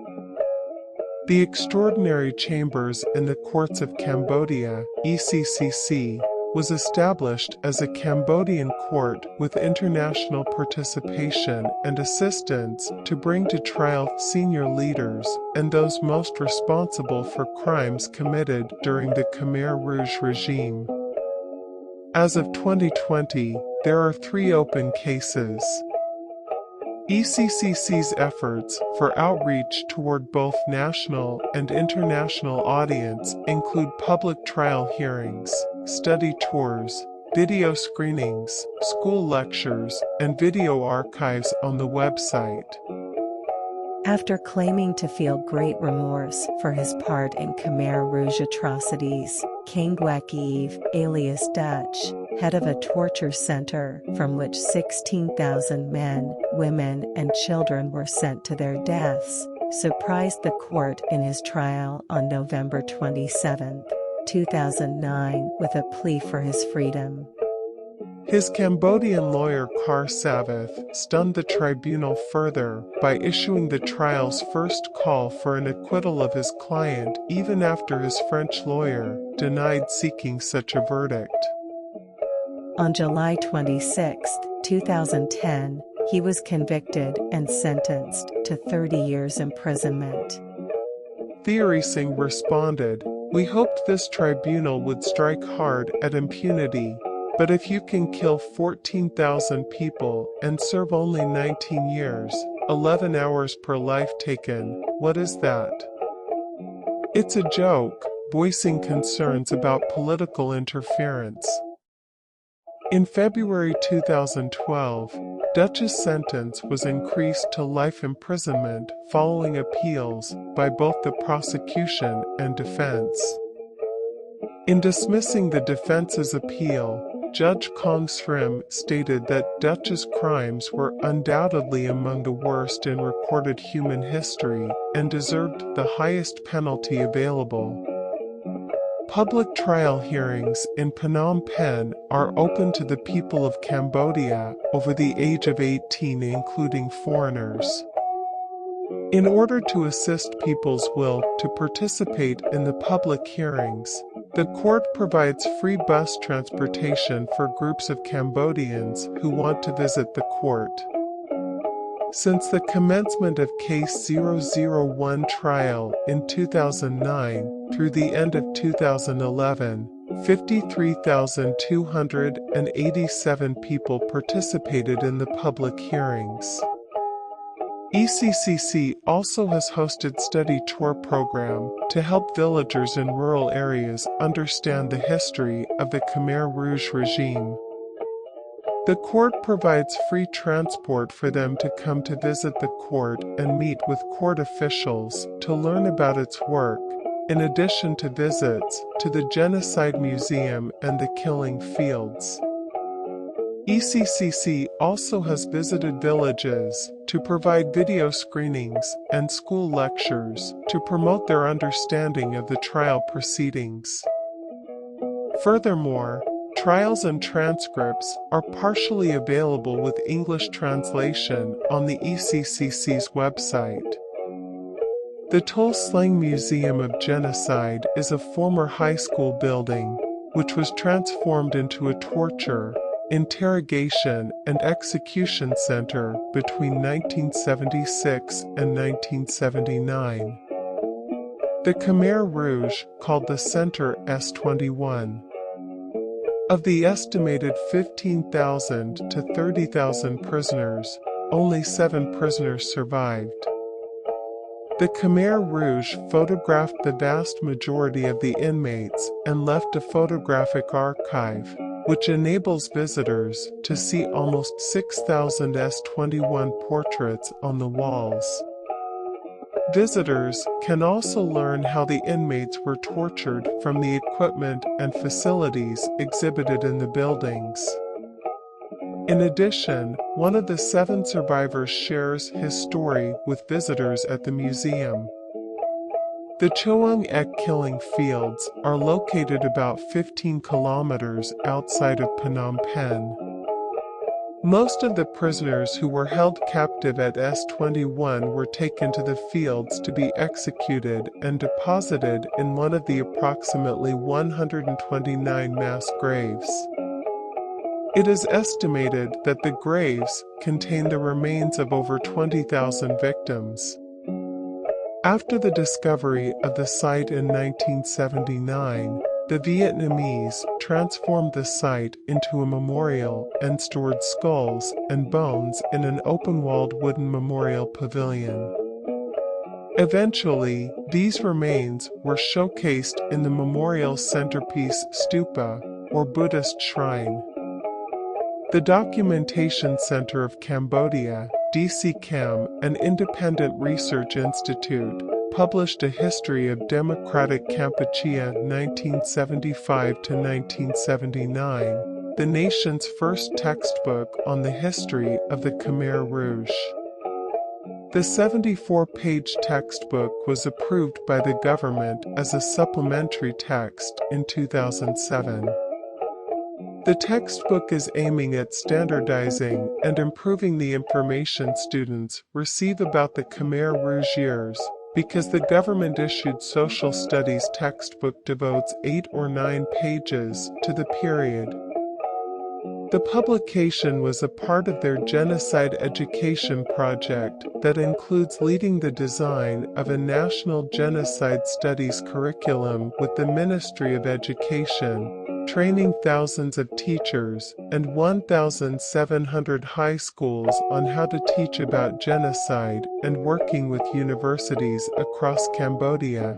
The Extraordinary Chambers in the Courts of Cambodia, ECCC, was established as a Cambodian court with international participation and assistance to bring to trial senior leaders and those most responsible for crimes committed during the Khmer Rouge regime. As of 2020, there are 3 open cases. ECCC's efforts for outreach toward both national and international audience include public trial hearings, study tours, video screenings, school lectures, and video archives on the website. After claiming to feel great remorse for his part in Khmer Rouge atrocities, King Gwek alias Dutch, head of a torture center from which 16,000 men, women, and children were sent to their deaths, surprised the court in his trial on November 27, 2009, with a plea for his freedom. His Cambodian lawyer Kar Savath stunned the tribunal further by issuing the trial's first call for an acquittal of his client even after his French lawyer denied seeking such a verdict. On July 26, 2010, he was convicted and sentenced to 30 years imprisonment. Theory Singh responded, "We hoped this tribunal would strike hard at impunity. But if you can kill 14,000 people and serve only 19 years, 11 hours per life taken, what is that?" It's a joke, voicing concerns about political interference. In February 2012, Dutch's sentence was increased to life imprisonment following appeals by both the prosecution and defense. In dismissing the defense's appeal, Judge Kong Srim stated that Dutch's crimes were undoubtedly among the worst in recorded human history and deserved the highest penalty available. Public trial hearings in Phnom Penh are open to the people of Cambodia over the age of 18, including foreigners. In order to assist people's will to participate in the public hearings, The court provides free bus transportation for groups of Cambodians who want to visit the court. Since the commencement of Case 001 trial in 2009 through the end of 2011, 53,287 people participated in the public hearings. ECCC also has hosted study tour program to help villagers in rural areas understand the history of the Khmer Rouge regime. The court provides free transport for them to come to visit the court and meet with court officials to learn about its work, in addition to visits to the Genocide Museum and the Killing Fields. ECCC also has visited villages to provide video screenings and school lectures to promote their understanding of the trial proceedings. Furthermore, trials and transcripts are partially available with English translation on the ECCC's website. The Tuol Sleng Museum of Genocide is a former high school building, which was transformed into a torture, interrogation, and execution center between 1976 and 1979. The Khmer Rouge called the center S21. Of the estimated 15,000 to 30,000 prisoners, only 7 prisoners survived. The Khmer Rouge photographed the vast majority of the inmates and left a photographic archive, which enables visitors to see almost 6,000 S21 portraits on the walls. Visitors can also learn how the inmates were tortured from the equipment and facilities exhibited in the buildings. In addition, one of the 7 survivors shares his story with visitors at the museum. The Choeung Ek Killing Fields are located about 15 kilometers outside of Phnom Penh. Most of the prisoners who were held captive at S21 were taken to the fields to be executed and deposited in one of the approximately 129 mass graves. It is estimated that the graves contain the remains of over 20,000 victims. After the discovery of the site in 1979, the Vietnamese transformed the site into a memorial and stored skulls and bones in an open-walled wooden memorial pavilion. Eventually, these remains were showcased in the memorial's centerpiece stupa, or Buddhist shrine. The Documentation Center of Cambodia, DCCAM, an independent research institute, published a history of Democratic Kampuchea 1975 to 1979, the nation's first textbook on the history of the Khmer Rouge. The 74-page textbook was approved by the government as a supplementary text in 2007. The textbook is aiming at standardizing and improving the information students receive about the Khmer Rouge years, because the government-issued social studies textbook devotes 8 or 9 pages to the period. The publication was a part of their genocide education project that includes leading the design of a national genocide studies curriculum with the Ministry of Education, training thousands of teachers and 1,700 high schools on how to teach about genocide and working with universities across Cambodia.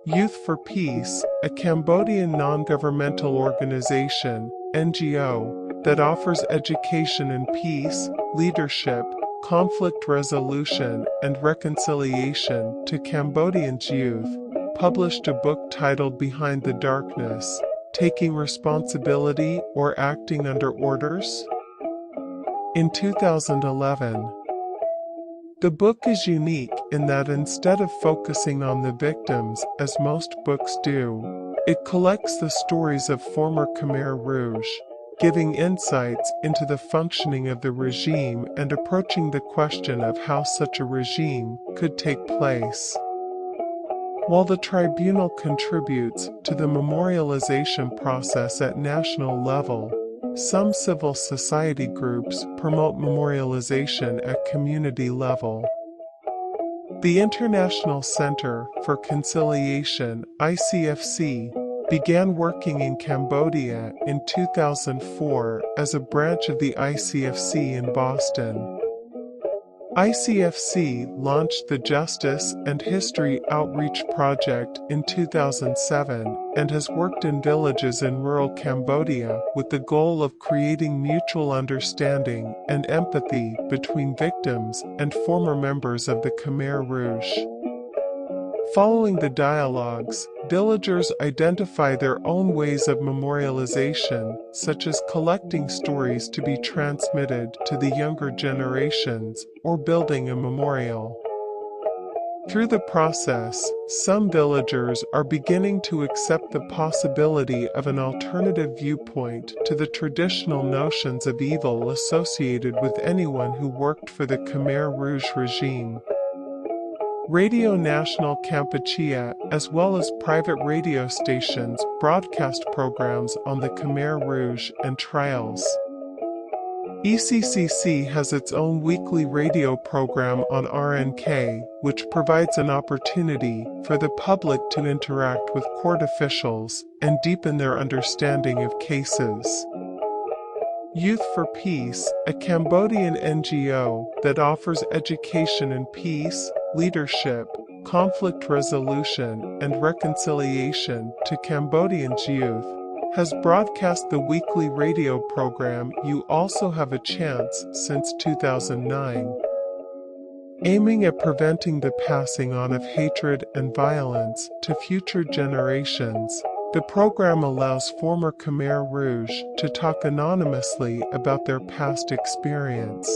Youth for Peace, a Cambodian non-governmental organization, NGO, that offers education in peace, leadership, conflict resolution, and reconciliation to Cambodians' youth, published a book titled Behind the Darkness: Taking Responsibility or Acting Under Orders? In 2011. The book is unique in that instead of focusing on the victims as most books do, it collects the stories of former Khmer Rouge, giving insights into the functioning of the regime and approaching the question of how such a regime could take place. While the tribunal contributes to the memorialization process at national level, some civil society groups promote memorialization at community level. The International Center for Conciliation (ICFC) began working in Cambodia in 2004 as a branch of the ICFC in Boston. ICFC launched the Justice and History Outreach Project in 2007 and has worked in villages in rural Cambodia with the goal of creating mutual understanding and empathy between victims and former members of the Khmer Rouge. Following the dialogues, villagers identify their own ways of memorialization, such as collecting stories to be transmitted to the younger generations or building a memorial. Through the process, some villagers are beginning to accept the possibility of an alternative viewpoint to the traditional notions of evil associated with anyone who worked for the Khmer Rouge regime. Radio National Kampuchea, as well as private radio stations, broadcast programs on the Khmer Rouge and trials. ECCC has its own weekly radio program on RNK, which provides an opportunity for the public to interact with court officials and deepen their understanding of cases. Youth for Peace, a Cambodian NGO that offers education in peace, leadership, conflict resolution, and reconciliation to Cambodians' youth, has broadcast the weekly radio program You Also Have a Chance since 2009. Aiming at preventing the passing on of hatred and violence to future generations, the program allows former Khmer Rouge to talk anonymously about their past experience.